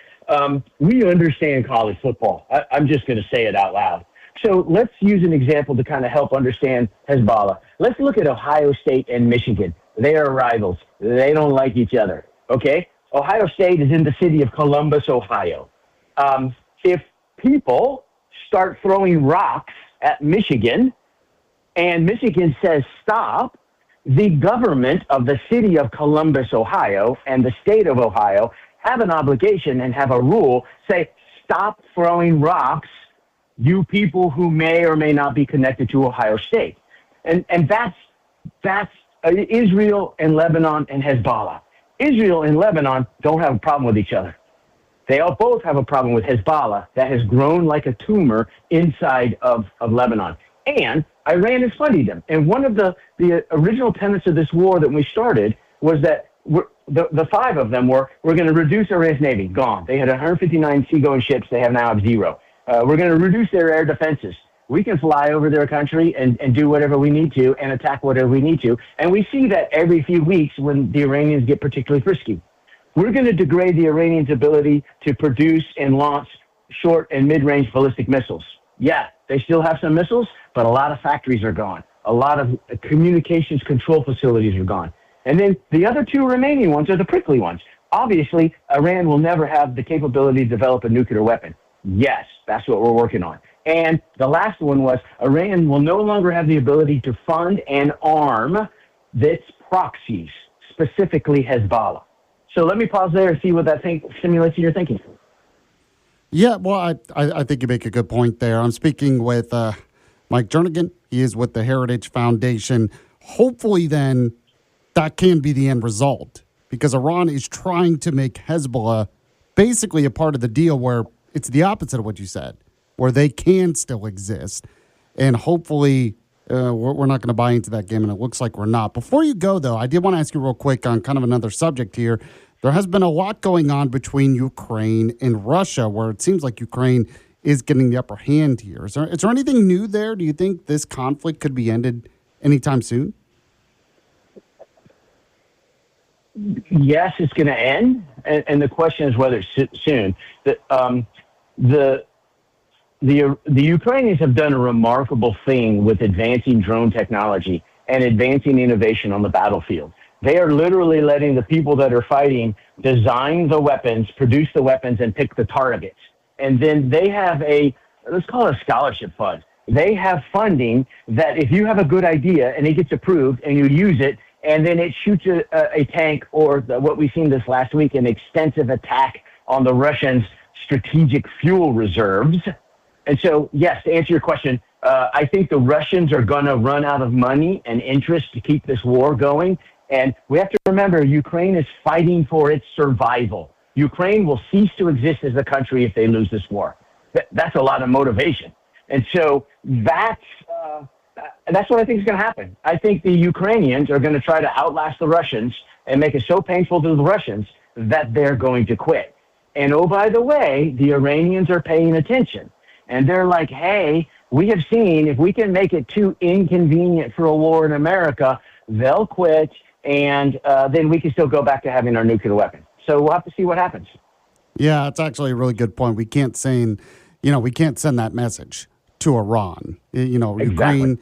we understand college football. I'm just going to say it out loud. So let's use an example to kind of help understand Hezbollah. Let's look at Ohio State and Michigan. They are rivals. They don't like each other. Okay? Ohio State is in the city of Columbus, Ohio. If people start throwing rocks at Michigan and Michigan says stop, the government of the city of Columbus, Ohio, and the state of Ohio have an obligation and have a rule, say, stop throwing rocks, you people who may or may not be connected to Ohio State. And that's Israel and Lebanon and Hezbollah. Israel and Lebanon don't have a problem with each other. They all both have a problem with Hezbollah that has grown like a tumor inside of Lebanon. And Iran is funding them. And one of the original tenets of this war that we started was that the five of them were, we're going to reduce Iran's navy, gone. They had 159 seagoing ships. They now have 0. We're going to reduce their air defenses. We can fly over their country and do whatever we need to and attack whatever we need to. And we see that every few weeks when the Iranians get particularly frisky. We're going to degrade the Iranians' ability to produce and launch short and mid-range ballistic missiles. Yeah, they still have some missiles, but a lot of factories are gone. A lot of communications control facilities are gone. And then the other two remaining ones are the prickly ones. Obviously, Iran will never have the capability to develop a nuclear weapon. Yes, that's what we're working on. And the last one was Iran will no longer have the ability to fund and arm its proxies, specifically Hezbollah. So let me pause there and see what that stimulates in your thinking. Yeah, well, I think you make a good point there. I'm speaking with Mike Jernigan. He is with the Heritage Foundation. Hopefully, then, that can be the end result, because Iran is trying to make Hezbollah basically a part of the deal where it's the opposite of what you said, where they can still exist. And hopefully we're not going to buy into that game, and it looks like we're not. Before you go, though, I did want to ask you real quick on kind of another subject here. There has been a lot going on between Ukraine and Russia, where it seems like Ukraine is getting the upper hand here. Is there anything new there? Do you think this conflict could be ended anytime soon? Yes, it's going to end, and the question is whether it's soon. The Ukrainians have done a remarkable thing with advancing drone technology and advancing innovation on the battlefield. They are literally letting the people that are fighting design the weapons, produce the weapons, and pick the targets. And then they have let's call it a scholarship fund. They have funding that if you have a good idea and it gets approved and you use it, and then it shoots a tank or what we've seen this last week, an extensive attack on the Russians' strategic fuel reserves. And so, yes, to answer your question, I think the Russians are going to run out of money and interest to keep this war going. And we have to remember, Ukraine is fighting for its survival. Ukraine will cease to exist as a country if they lose this war. That's a lot of motivation. And so that's what I think is going to happen. I think the Ukrainians are going to try to outlast the Russians and make it so painful to the Russians that they're going to quit. And oh, by the way, the Iranians are paying attention. And they're like, hey, we have seen if we can make it too inconvenient for a war in America, they'll quit, and then we can still go back to having our nuclear weapon. So we'll have to see what happens. Yeah, it's actually a really good point. We can't send that message to Iran. Exactly.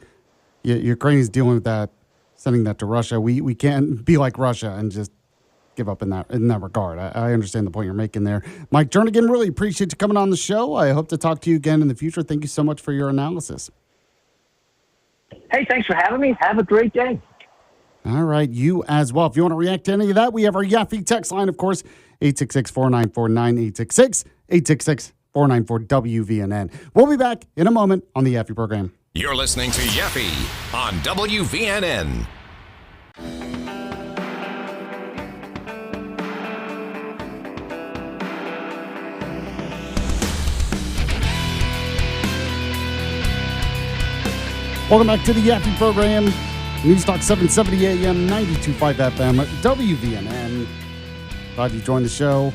Ukraine is dealing with that, sending that to Russia. We can't be like Russia and just give up in that regard. I understand the point you're making there. Mike Jernigan, really appreciate you coming on the show. I hope to talk to you again in the future. Thank you so much for your analysis. Hey, thanks for having me. Have a great day. All right, you as well. If you want to react to any of that, we have our Yaffee text line, of course, 866-494-9866, 866-494-WVNN. We'll be back in a moment on the Yaffee program. You're listening to Yaffee on WVNN. Welcome back to the Yaffee program. News Talk 770 AM, 92.5 FM, WVNN. Glad you joined the show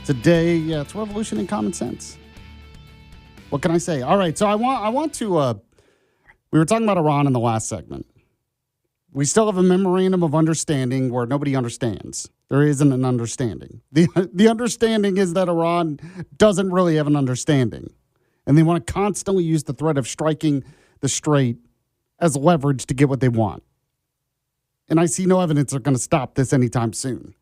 today. Yeah, it's revolution in common sense. What can I say? All right, so I want to. We were talking about Iran in the last segment. We still have a memorandum of understanding where nobody understands. There isn't an understanding. The understanding is that Iran doesn't really have an understanding. And they want to constantly use the threat of striking the Strait as leverage to get what they want. And I see no evidence they're going to stop this anytime soon.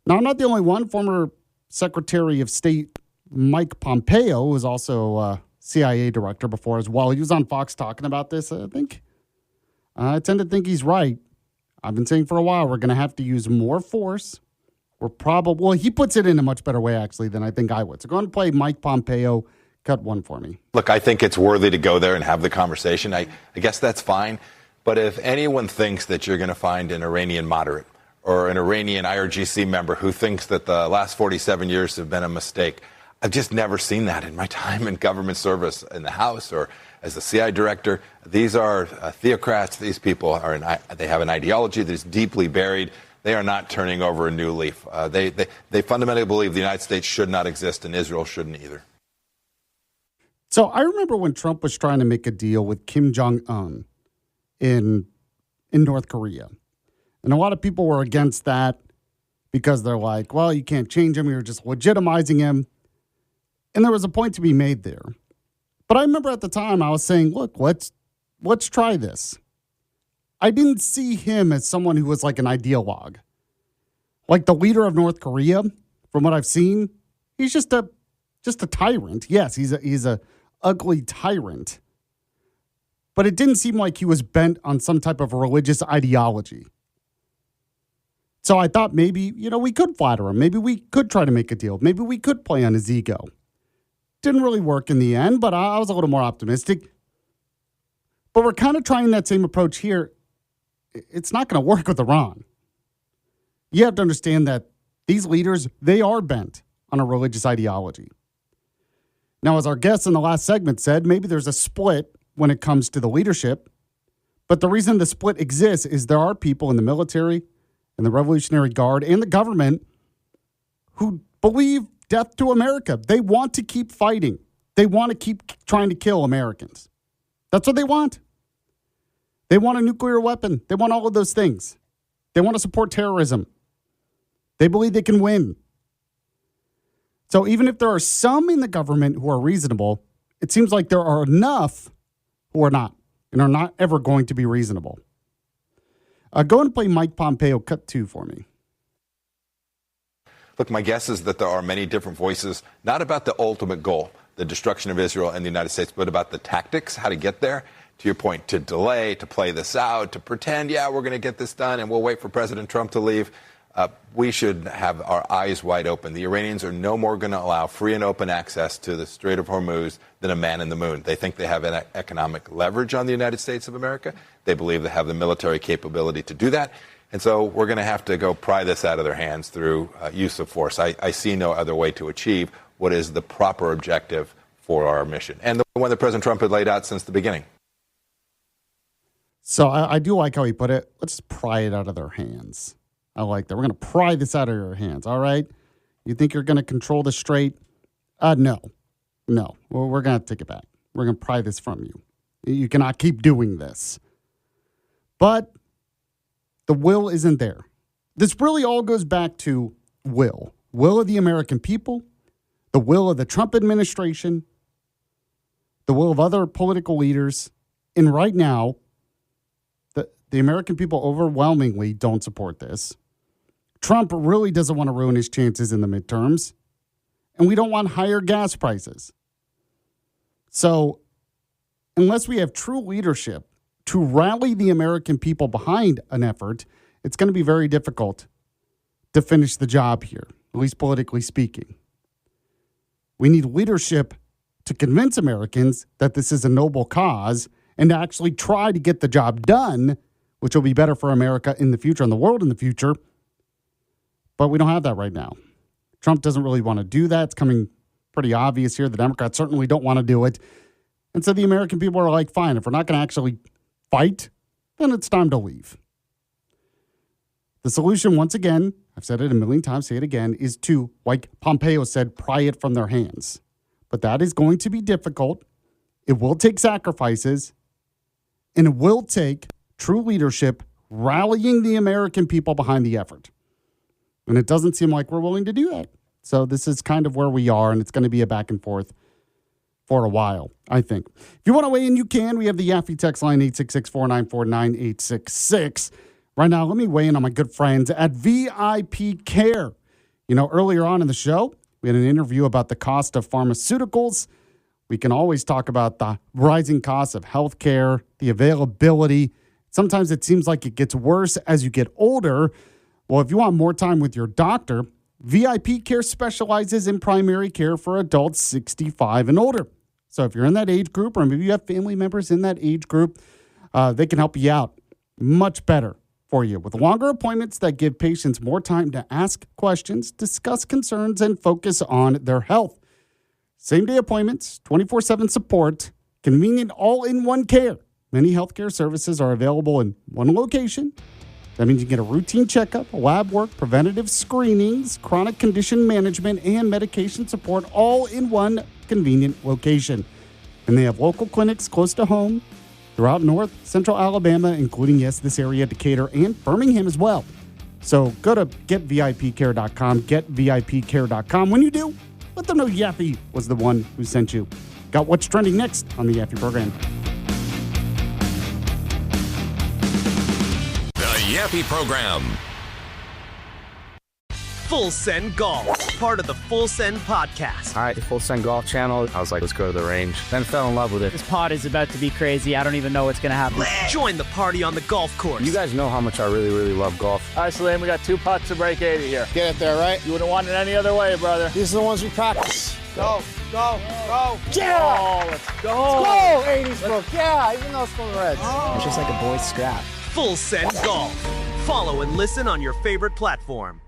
Now, I'm not the only one. Former Secretary of State Mike Pompeo was also a CIA director before as well. He was on Fox talking about this. I tend to think he's right. I've been saying for a while we're going to have to use more force. He puts it in a much better way, actually, than I think I would. So go ahead and play Mike Pompeo. Cut one for me. Look, I think it's worthy to go there and have the conversation. I guess that's fine. But if anyone thinks that you're going to find an Iranian moderate or an Iranian IRGC member who thinks that the last 47 years have been a mistake, I've just never seen that in my time in government service in the House or as the CIA director. These are theocrats. These people they have an ideology that is deeply buried. They are not turning over a new leaf. They fundamentally believe the United States should not exist and Israel shouldn't either. So I remember when Trump was trying to make a deal with Kim Jong-un in North Korea. And a lot of people were against that because they're like, well, you can't change him. You're just legitimizing him. And there was a point to be made there. But I remember at the time I was saying, look, let's try this. I didn't see him as someone who was like an ideologue. Like the leader of North Korea, from what I've seen, he's just a tyrant. Yes, he's a ugly tyrant. But it didn't seem like he was bent on some type of religious ideology. So I thought maybe, we could flatter him. Maybe we could try to make a deal. Maybe we could play on his ego. Didn't really work in the end, but I was a little more optimistic. But we're kind of trying that same approach here. It's not going to work with Iran. You have to understand that these leaders, they are bent on a religious ideology. Now, as our guest in the last segment said, maybe there's a split when it comes to the leadership. But the reason the split exists is there are people in the military and the Revolutionary Guard and the government who believe death to America. They want to keep fighting. They want to keep trying to kill Americans. That's what they want. They want a nuclear weapon. They want all of those things. They want to support terrorism. They believe they can win. So even if there are some in the government who are reasonable, it seems like there are enough who are not and are not ever going to be reasonable. Go and play Mike Pompeo cut 2 for me. Look, my guess is that there are many different voices, not about the ultimate goal, the destruction of Israel and the United States, but about the tactics, how to get there. To your point, to delay, to play this out, to pretend, we're going to get this done and we'll wait for President Trump to leave. We should have our eyes wide open. The Iranians are no more going to allow free and open access to the Strait of Hormuz than a man in the moon. They think they have an economic leverage on the United States of America. They believe they have the military capability to do that. And so we're going to have to go pry this out of their hands through use of force. I see no other way to achieve what is the proper objective for our mission, and the one that President Trump had laid out since the beginning. So I do like how he put it. Let's pry it out of their hands. I like that. We're going to pry this out of your hands, all right? You think you're going to control the Strait? No. Well, we're going to take it back. We're going to pry this from you. You cannot keep doing this. But the will isn't there. This really all goes back to will. Will of the American people, the will of the Trump administration, the will of other political leaders. And right now, the American people overwhelmingly don't support this. Trump really doesn't want to ruin his chances in the midterms. And we don't want higher gas prices. So unless we have true leadership to rally the American people behind an effort, it's going to be very difficult to finish the job here, at least politically speaking. We need leadership to convince Americans that this is a noble cause and to actually try to get the job done, which will be better for America in the future and the world in the future. But we don't have that right now. Trump doesn't really want to do that. It's coming pretty obvious here. The Democrats certainly don't want to do it. And so the American people are like, fine, if we're not going to actually fight, then it's time to leave. The solution, once again, I've said it a million times, say it again, is to, like Pompeo said, pry it from their hands. But that is going to be difficult. It will take sacrifices. And it will take true leadership rallying the American people behind the effort. And it doesn't seem like we're willing to do that. So this is kind of where we are, and it's going to be a back and forth for a while, I think. If you want to weigh in, you can. We have the Yaffee text line, 866-494-9866. Right now, let me weigh in on my good friends at VIP Care. You know, earlier on in the show, we had an interview about the cost of pharmaceuticals. We can always talk about the rising costs of healthcare, the availability. Sometimes it seems like it gets worse as you get older. Well, if you want more time with your doctor, VIP Care specializes in primary care for adults 65 and older. So if you're in that age group, or maybe you have family members in that age group, they can help you out much better for you with longer appointments that give patients more time to ask questions, discuss concerns, and focus on their health. Same-day appointments, 24/7 support, convenient all-in-one care. Many healthcare services are available in one location. That means you get a routine checkup, lab work, preventative screenings, chronic condition management, and medication support all in one convenient location. And they have local clinics close to home throughout North Central Alabama, including, yes, this area, Decatur, and Birmingham as well. So go to getvipcare.com, getvipcare.com. When you do, let them know Yaffee was the one who sent you. Got what's trending next on the Yaffee program. The Yaffee program. Full Send Golf, part of the Full Send podcast. All right, the Full Send Golf channel. I was like, let's go to the range. Then fell in love with it. This pod is about to be crazy. I don't even know what's going to happen. Join the party on the golf course. You guys know how much I really, really love golf. All right, Salim, we got 2 putts to break 80 here. Get it there, right? You wouldn't want it any other way, brother. These are the ones we practice. Go, go, go. Yeah! Oh, let's go. Let's go, 80s book. Yeah, even though it's from the Reds. Oh. It's just like a boy's scrap. Full Send Golf. Follow and listen on your favorite platform.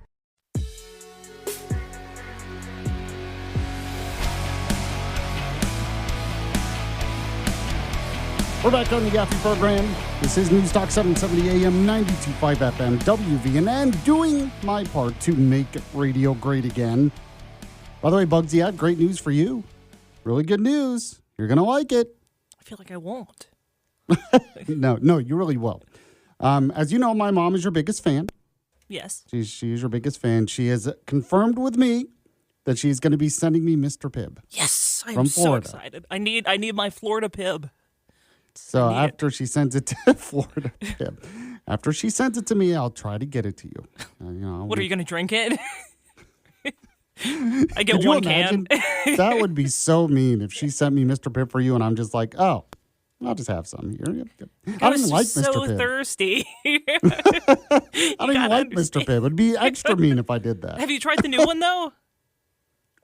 We're back on the Yaffee program. This is News Talk 770 AM, 92.5 FM, WVNN, doing my part to make radio great again. By the way, Bugsy, I have great news for you. Really good news. You're going to like it. I feel like I won't. No, you really will. As you know, my mom is your biggest fan. Yes. She is your biggest fan. She has confirmed with me that she's going to be sending me Mr. Pibb. Yes, I from am so Florida. excited. I need my Florida Pibb. So after she sends it to Florida Pibb, after she sends it to me, I'll try to get it to you. What, are you going to drink it? I get Could you one imagine? can. That would be so mean if she sent me Mr. Pibb for you and I'm just like, oh, I'll just have some here. I don't even like Mr. so Pibb. thirsty. I don't even like Mr. Pibb. It'd be extra mean if I did that. Have you tried the new one, though?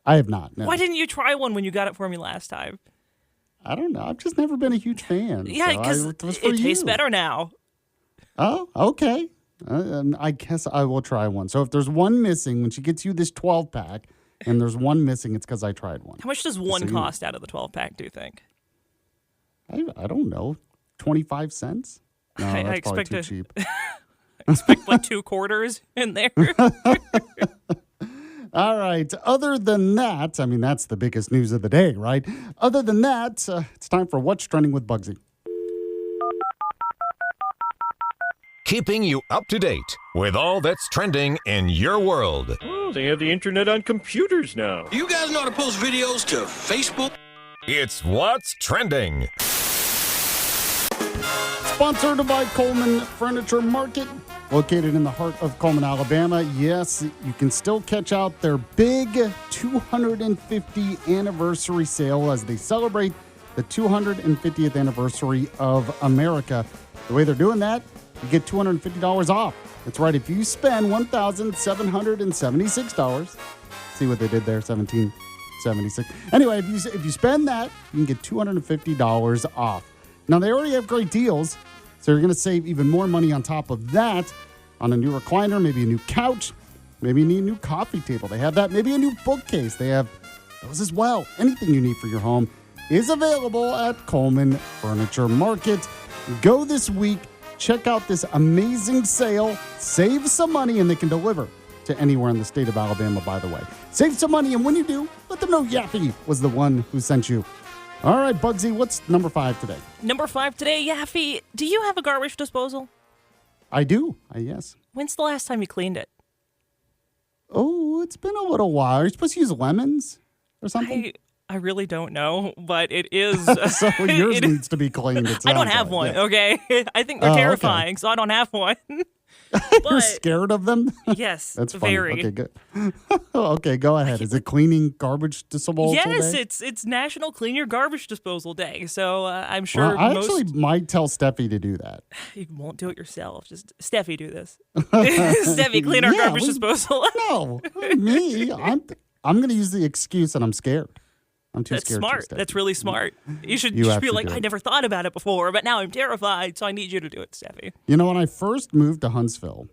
I have not. No. Why didn't you try one when you got it for me last time? I don't know. I've just never been a huge fan. Yeah, because it tastes better now. Oh, okay. I guess I will try one. So if there's one missing, when she gets you this 12-pack, and there's one missing, it's because I tried one. How much does one cost out of the 12-pack, do you think? I don't know. 25 cents? No, that's probably too cheap. I expect like 2 quarters in there. All right. Other than that, I mean, that's the biggest news of the day, right? Other than that, it's time for What's Trending with Bugsy. Keeping you up to date with all that's trending in your world. Oh, they have the internet on computers now. You guys know how to post videos to Facebook? It's What's Trending. Sponsored by Coleman Furniture Market, located in the heart of Coleman, Alabama. Yes, you can still catch out their big 250 anniversary sale as they celebrate the 250th anniversary of America. The way they're doing that, you get $250 off. That's right. If you spend $1,776, see what they did there, $1,776. Anyway, if you spend that, you can get $250 off. Now, they already have great deals, so you're going to save even more money on top of that on a new recliner, maybe a new couch, maybe you need a new coffee table. They have that. Maybe a new bookcase. They have those as well. Anything you need for your home is available at Coleman Furniture Market. Go this week. Check out this amazing sale. Save some money, and they can deliver to anywhere in the state of Alabama, by the way. Save some money, and when you do, let them know Yaffee was the one who sent you. All right, Bugsy, what's number 5 today? Number 5 today, Yaffee. Do you have a garbage disposal? I do, yes. When's the last time you cleaned it? Oh, it's been a little while. Are you supposed to use lemons or something? I really don't know, but it is. So yours needs to be cleaned. I don't have one, okay? I think they're terrifying, so I don't have one. You're scared of them? Yes, That's funny. very. Okay, good. Okay, go ahead. Is it cleaning garbage disposal Yes, day? it's National Clean Your Garbage Disposal Day, so I'm sure Well, I most... actually might tell Steffi to do that. You won't do it yourself. Just Steffi, do this. Steffi, clean our garbage disposal. No, me. I'm going to use the excuse that I'm scared. I'm too That's scared. smart. That's really smart. You should You just have be to like, do I it. never thought about it before, but now I'm terrified, so I need you to do it, Steffi. You know, when I first moved to Huntsville,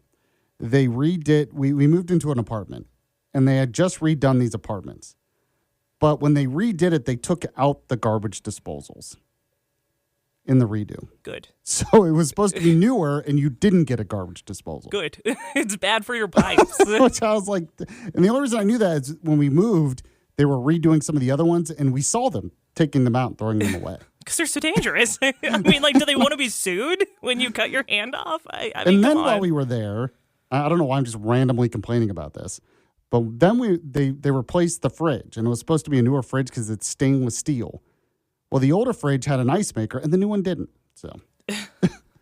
they redid, we moved into an apartment, and they had just redone these apartments. But when they redid it, they took out the garbage disposals in the redo. Good. So it was supposed to be newer, and you didn't get a garbage disposal. Good. It's bad for your pipes. Which I was like, and the only reason I knew that is when we moved, they were redoing some of the other ones, and we saw them taking them out and throwing them away. Because they're so dangerous. I mean, like, do they want to be sued when you cut your hand off? I mean, And then come while on. we were there, I don't know why I'm just randomly complaining about this, but then they replaced the fridge, and it was supposed to be a newer fridge because it's stainless steel. Well, the older fridge had an ice maker, and the new one didn't. So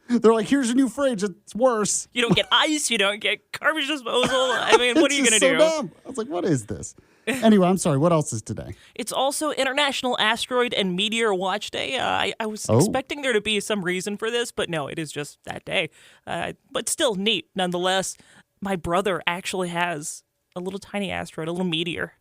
they're like, "Here's your new fridge. It's worse." You don't get ice. You don't get garbage disposal. I mean, what are you going to so do? Dumb. I was like, "What is this?" Anyway, I'm sorry. What else is today? It's also International Asteroid and Meteor Watch Day. I was expecting there to be some reason for this, but no, it is just that day. But still neat nonetheless. My brother actually has a little tiny asteroid, a little meteor.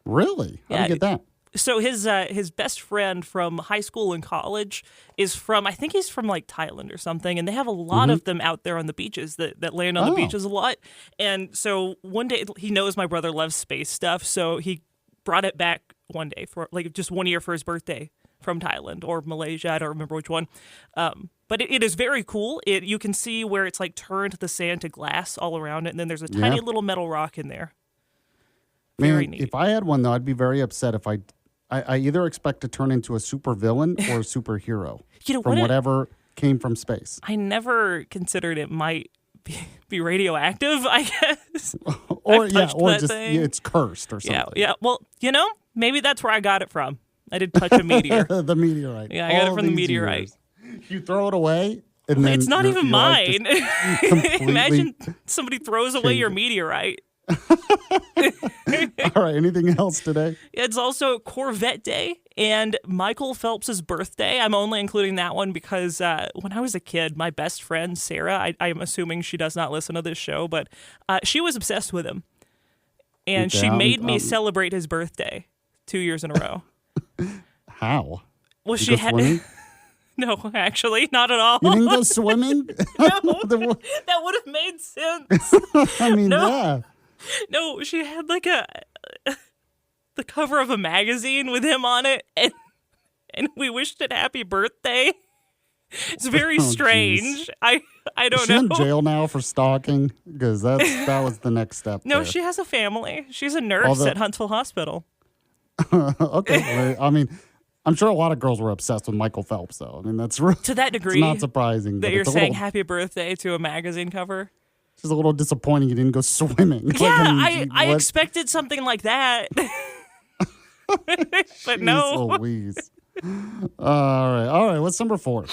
Really? How do you get that? So his best friend from high school and college is from, I think he's from like Thailand or something, and they have a lot of them out there on the beaches that land on the beaches a lot. And so one day, he knows my brother loves space stuff, so he brought it back one day for like just 1 year for his birthday from Thailand or Malaysia. I don't remember which one. But it is very cool. You can see where it's like turned the sand to glass all around it, and then there's a tiny little metal rock in there. Very Man, neat. if I had one though, I'd be very upset if I either expect to turn into a super villain or a superhero from whatever came from space. I never considered it might be radioactive, I guess. Or I've yeah, touched or that just thing. it's cursed or something. Yeah. Well, maybe that's where I got it from. I did touch a meteor. The meteorite. Yeah, I got it All from the these meteorite. years. You throw it away, and then It's not even your life mine. just completely Imagine somebody throws away your changes. meteorite. All right. Anything else today? It's also Corvette Day and Michael Phelps's birthday. I'm only including that one because when I was a kid, my best friend, Sarah, I'm assuming she does not listen to this show, but she was obsessed with him. And she made me celebrate his birthday 2 years in a row. How? Well, You she go had... swimming? No, actually, not at all. You didn't go swimming? No, that would have made sense. I mean, No. yeah. No, she had like the cover of a magazine with him on it, and we wished it happy birthday. It's very strange. I don't Is she know. in jail now for stalking? Because that was the next step. No, there. she has a family. She's a nurse Although- at Huntsville Hospital. Okay. Well, I mean, I'm sure a lot of girls were obsessed with Michael Phelps, though. I mean, that's To that degree, it's not surprising that but you're it's a saying little, happy birthday to a magazine cover. It's just a little disappointing you didn't go swimming. Like, Yeah, mean, I what- expected something like that. But no. Jeez Louise. All right. What's number 4?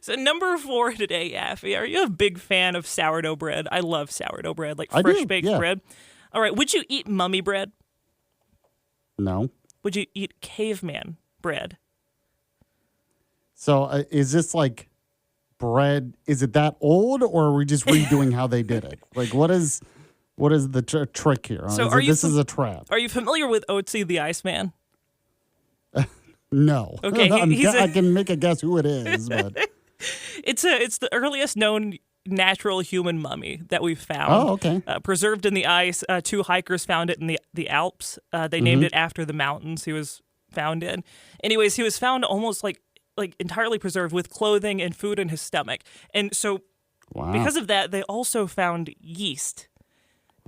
So number 4 today, Yaffee, are you a big fan of sourdough bread? I love sourdough bread, like I do, fresh baked yeah. bread. All right, would you eat mummy bread? No. Would you eat caveman bread? So is this like bread? Is it that old, or are we just redoing how they did it? Like, what is the trick here? So This is a trap. Are you familiar with Otzi the Iceman? No. Okay, I can make a guess who it is, but It's the earliest known natural human mummy that we've found. Oh, okay. Preserved in the ice. 2 hikers found it in the Alps. They named it after the mountains he was found in. Anyways, he was found almost like entirely preserved with clothing and food in his stomach. And so because of that, they also found yeast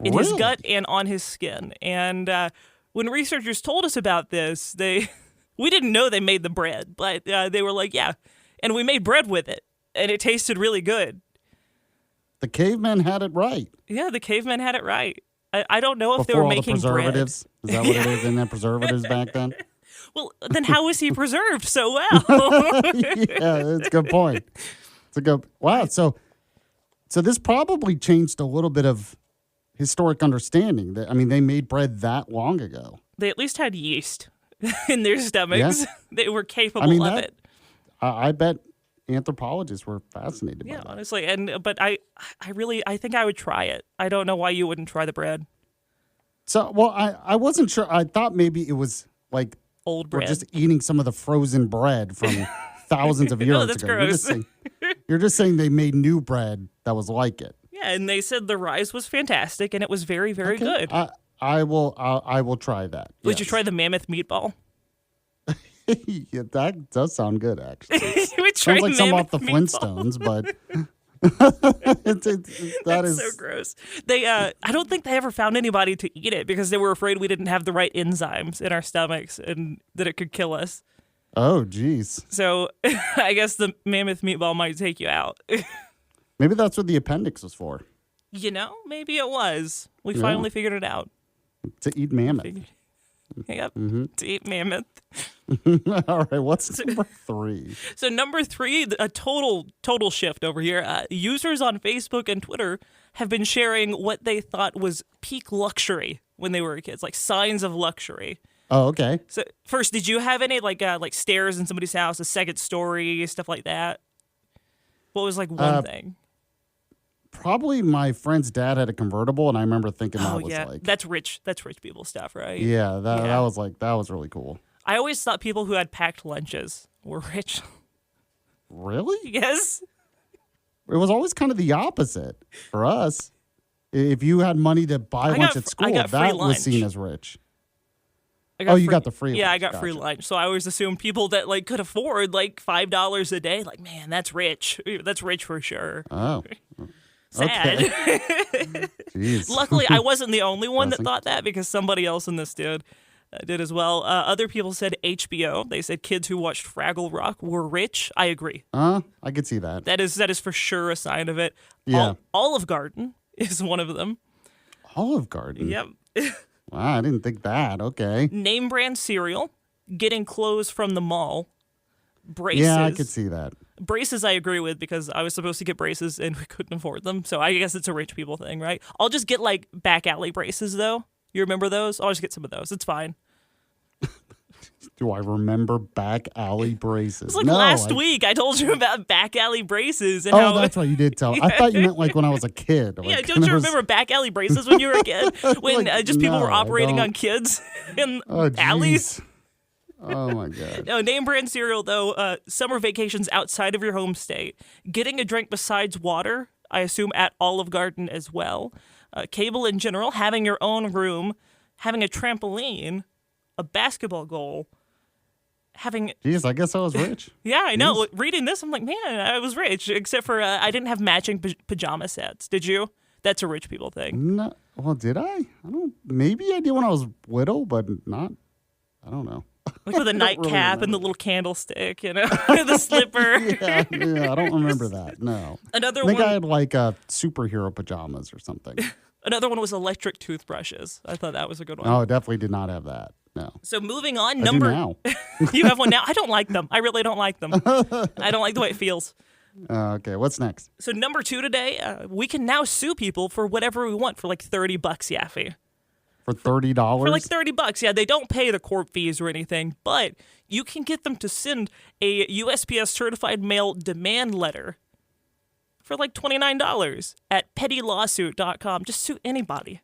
in his gut and on his skin. And when researchers told us about this, we didn't know they made the bread, but they were like, yeah, and we made bread with it, and it tasted really good. the cavemen had it right. Yeah, the cavemen had it right. I don't know if Before they were all making the preservatives. bread. Is that what it is? In there preservatives back then? Well, then how is he preserved so well? Yeah, that's a good point. It's a good wow. So this probably changed a little bit of historic understanding. I mean, they made bread that long ago. They at least had yeast in their stomachs. Yeah. They were capable of it. I bet anthropologists were fascinated by that. Honestly, but I think I would try it. I don't know why you wouldn't try the bread. So, well, I wasn't sure. I thought maybe it was like old bread. We're just eating some of the frozen bread from thousands of years No, that's ago. gross. You're just saying they made new bread that was like it. Yeah, and they said the rise was fantastic and it was very, very good. I will try that. Would you try the mammoth meatball? Yeah, that does sound good, actually. You would try Sounds like some off the mammoth Flintstones, but that is so gross. They, I don't think they ever found anybody to eat it because they were afraid we didn't have the right enzymes in our stomachs and that it could kill us. Oh, geez. So I guess the mammoth meatball might take you out. Maybe that's what the appendix was for. Maybe it was. We finally figured it out. To eat mammoth. Yep, to eat mammoth. All right, what's number 3? So number 3, a total shift over here. Users on Facebook and Twitter have been sharing what they thought was peak luxury when they were kids, like signs of luxury. Oh, okay. So first, did you have any like stairs in somebody's house, a second story, stuff like that? What was like one thing? Probably my friend's dad had a convertible, and I remember thinking that was like that's rich people stuff, right? Yeah, that was really cool. I always thought people who had packed lunches were rich. Really? Yes. It was always kind of the opposite for us. If you had money to buy lunch at school, that was seen as rich. You got the free lunch. Yeah, I got free lunch. So I always assumed people that like could afford like $5 a day, like, man, that's rich. That's rich for sure. Oh. Sad. Okay. Jeez. Luckily, I wasn't the only one that thought that because somebody else in this did as well. Other people said HBO. They said kids who watched Fraggle Rock were rich. I agree. I could see that. That is for sure a sign of it. Yeah. Olive Garden is one of them. Olive Garden? Yep. Wow, I didn't think that. Okay. Name brand cereal, getting clothes from the mall, braces. Yeah, I could see that. Braces I agree with because I was supposed to get braces and we couldn't afford them. So I guess it's a rich people thing, right? I'll just get like back alley braces though. You remember those? I'll just get some of those. It's fine. Do I remember back alley braces? It was like last week I told you about back alley braces. And that's right. You did tell. I thought you meant like when I was a kid. Yeah, don't you remember back alley braces when you were a kid? When people were operating on kids in alleys? Oh, my God. No, name brand cereal, though, summer vacations outside of your home state, getting a drink besides water, I assume at Olive Garden as well, cable in general, having your own room, having a trampoline, a basketball goal, having... Jeez, I guess I was rich. Yeah, I know. Reading this, I'm like, man, I was rich, except for I didn't have matching pajama sets. Did you? That's a rich people thing. No, well, did I? I don't... Maybe I did when I was little, but not... I don't know. Like with a nightcap and the little candlestick, the slipper. yeah, I don't remember that. No. I think I had like superhero pajamas or something. Another one was electric toothbrushes. I thought that was a good one. Oh, I definitely did not have that. No. So moving on, I do now. You have one now. I don't like them. I really don't like them. I don't like the way it feels. Okay, what's next? So number 2 today, we can now sue people for whatever we want for like $30, Yaffee. For $30? For like $30, yeah. They don't pay the court fees or anything, but you can get them to send a USPS certified mail demand letter for like $29 at pettylawsuit.com. Just sue anybody.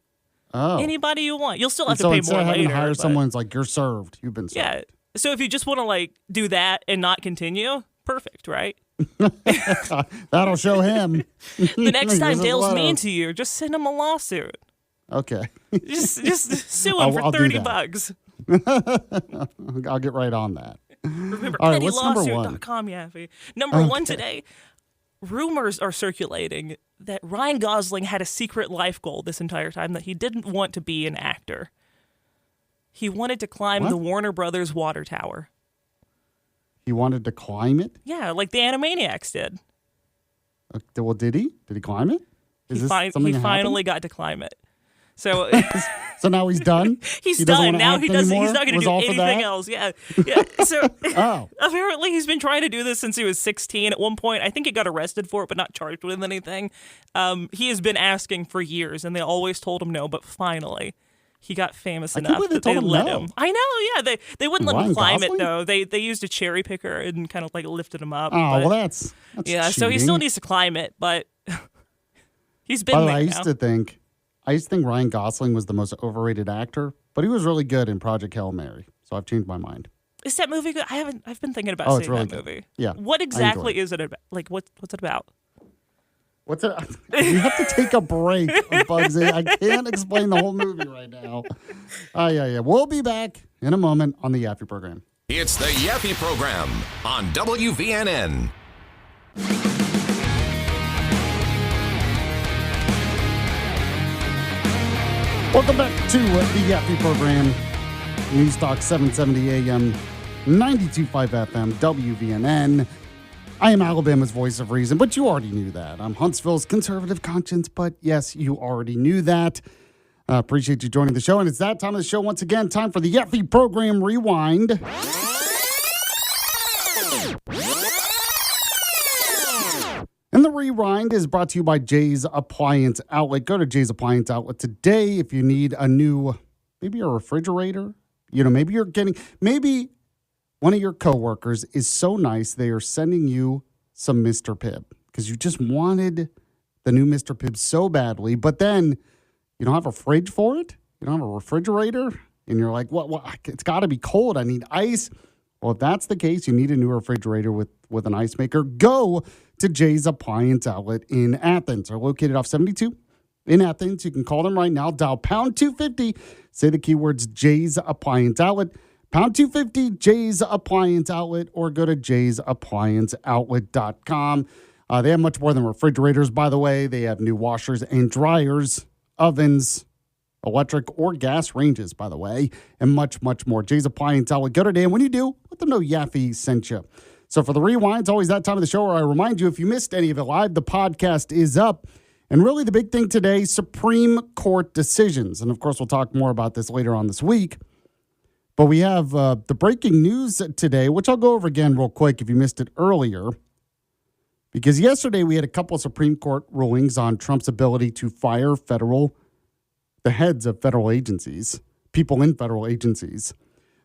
Oh. Anybody you want. You'll still have to so pay instead more of having later. to hire someone's like, you're served. You've been served. Yeah. So if you just want to like do that and not continue, perfect, right? That'll show him. The next time Dale's mean to you, just send him a lawsuit. Okay. just sue him for $30. I'll get right on that. Remember, all right, what's number 1? pettylawsuit.com, Yaffee. Number 1 today, rumors are circulating that Ryan Gosling had a secret life goal this entire time, that he didn't want to be an actor. He wanted to climb the Warner Brothers water tower. He wanted to climb it? Yeah, like the Animaniacs did. Well, did he? Did he climb it? He finally got to climb it. So So now he's done? He's He doesn't done. wanna Now act he doesn't. anymore? He's not going to Was do all for anything that? else. Yeah. Yeah. So Oh. apparently he's been trying to do this since he was 16 at one point. I think he got arrested for it, but not charged with anything. He has been asking for years, and they always told him no, but finally he got famous I can't enough believe they that they told him let no. him. I know, yeah. They wouldn't let him Ryan climb Gosling? it, though. They used a cherry picker and kind of like lifted him up. Oh, but, well, that's yeah, so he still cheating. needs to climb it, but he's been By the way, there I used now. to think Ryan Gosling was the most overrated actor, but he was really good in Project Hail Mary. So I've changed my mind. Is that movie good? I've been thinking about Oh, it's seeing really that good. movie. Yeah, What I exactly enjoyed it. is it about? Like, what's it about? What's it? You have to take a break, Bugsy. I can't explain the whole movie right now. Yeah. We'll be back in a moment on the Yaffee program. It's the Yaffee program on WVNN. Welcome back to the Yaffee program. News Talk 770 AM, 92.5 FM, WVNN. I am Alabama's voice of reason, but you already knew that. I'm Huntsville's conservative conscience, but yes, you already knew that. Appreciate you joining the show, and it's that time of the show once again. Time for the Yaffee program rewind. And the rewind is brought to you by Jay's Appliance Outlet. Go to Jay's Appliance Outlet today if you need a new, maybe a refrigerator. You know, maybe one of your coworkers is so nice they are sending you some Mr. Pibb because you just wanted the new Mr. Pibb so badly, but then you don't have a fridge for it. You don't have a refrigerator, and you're like, "What? It's got to be cold. I need ice." Well, if that's the case, you need a new refrigerator with an ice maker. Go to Jay's Appliance Outlet in Athens. They're located off 72 in Athens. You can call them right now. Dial pound 250. Say the keywords Jay's Appliance Outlet. Pound 250, Jay's Appliance Outlet, or go to jaysapplianceoutlet.com. They have much more than refrigerators, by the way. They have new washers and dryers, ovens, electric or gas ranges, by the way, and much, much more. Jay's Appliance Outlet. Go today, and when you do, let them know Yaffee sent you. So for the rewind, it's always that time of the show where I remind you, if you missed any of it live, the podcast is up. And really the big thing today, Supreme Court decisions. And of course, we'll talk more about this later on this week. But we have the breaking news today, which I'll go over again real quick if you missed it earlier. Because yesterday we had a couple of Supreme Court rulings on Trump's ability to fire the heads of federal agencies, people in federal agencies.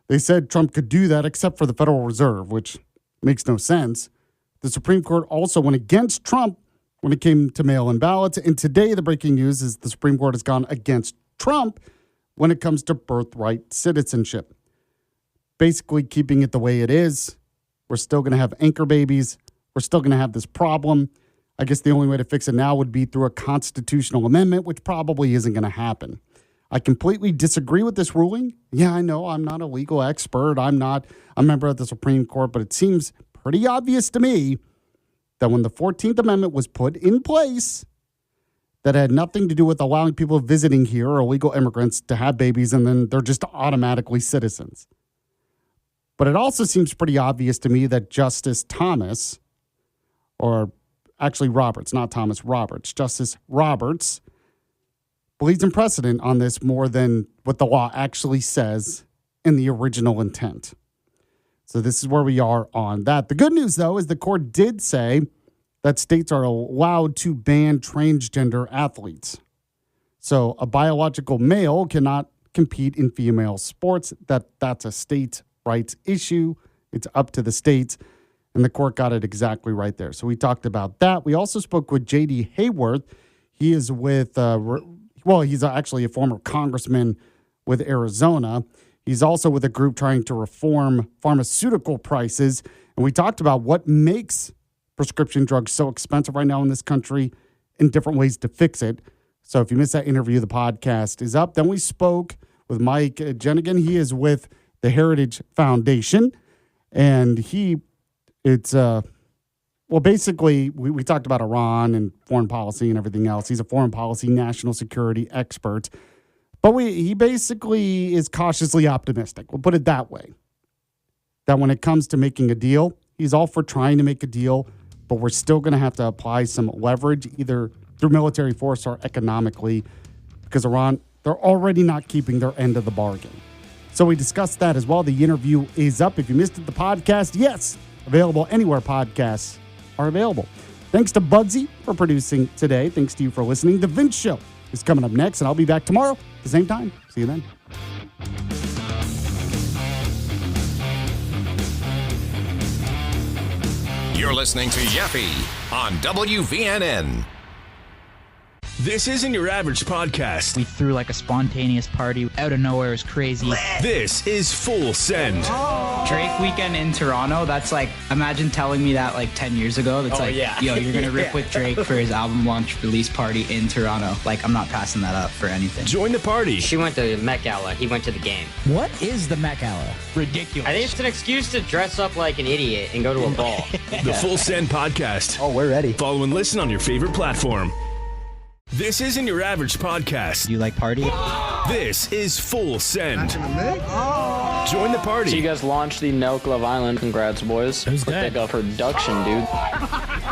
They said Trump could do that except for the Federal Reserve, which makes no sense. The Supreme Court also went against Trump when it came to mail-in ballots. And today the breaking news is the Supreme Court has gone against Trump when it comes to birthright citizenship. Basically keeping it the way it is. We're still going to have anchor babies. We're still going to have this problem. I guess the only way to fix it now would be through a constitutional amendment, which probably isn't going to happen. I completely disagree with this ruling. Yeah, I know I'm not a legal expert. I'm not a member of the Supreme Court, but it seems pretty obvious to me that when the 14th Amendment was put in place, that had nothing to do with allowing people visiting here or illegal immigrants to have babies and then they're just automatically citizens. But it also seems pretty obvious to me that Justice Thomas, or actually Roberts, not Thomas, Roberts, Justice Roberts, believes in precedent on this more than what the law actually says in the original intent. So this is where we are on that. The good news, though, is the court did say that states are allowed to ban transgender athletes. So a biological male cannot compete in female sports. That's a state rights issue. It's up to the states. And the court got it exactly right there. So we talked about that. We also spoke with J.D. Hayworth. He is with, he's actually a former congressman with Arizona. He's also with a group trying to reform pharmaceutical prices. And we talked about what makes prescription drugs so expensive right now in this country and different ways to fix it. So if you missed that interview, the podcast is up. Then we spoke with Mike Jenigan. He is with the Heritage Foundation. And basically, we talked about Iran and foreign policy and everything else. He's a foreign policy, national security expert. But he basically is cautiously optimistic. We'll put it that way. That when it comes to making a deal, he's all for trying to make a deal, but we're still going to have to apply some leverage, either through military force or economically, because Iran They're already not keeping their end of the bargain. So we discussed that as well. The interview is up. If you missed it, the podcast, yes, available anywhere podcasts are available. Thanks to Budsy for producing today. Thanks to you for listening. The Vince Show is coming up next, and I'll be back tomorrow at the same time. See you then. You're listening to Yaffee on WVNN. This isn't your average podcast. We threw like a spontaneous party out of nowhere. It was crazy. This is Full Send. Drake weekend in Toronto. That's like, imagine telling me that like 10 years ago. That's yo, you're going to rip with Drake for his album launch release party in Toronto. Like, I'm not passing that up for anything. Join the party. She went to Met Gala. He went to the game. What is the Met Gala? Ridiculous. I think it's an excuse to dress up like an idiot and go to a ball. The Full Send podcast. Oh, we're ready. Follow and listen on your favorite platform. This isn't your average podcast. You like party? This is Full Send. Join the party. So you guys launched the Nelk Love Island. Congrats, boys. It was good. Big production, dude.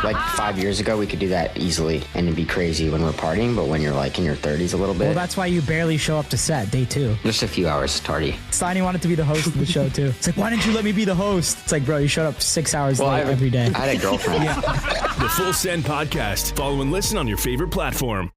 Like 5 years ago, we could do that easily and it'd be crazy when we're partying, but when you're like in your 30s a little bit. Well, that's why you barely show up to set, day 2. Just a few hours tardy. Steiny wanted to be the host of the show, too. It's like, why didn't you let me be the host? It's like, bro, you showed up 6 hours late every day. I had a girlfriend. The Full Send podcast. Follow and listen on your favorite platform.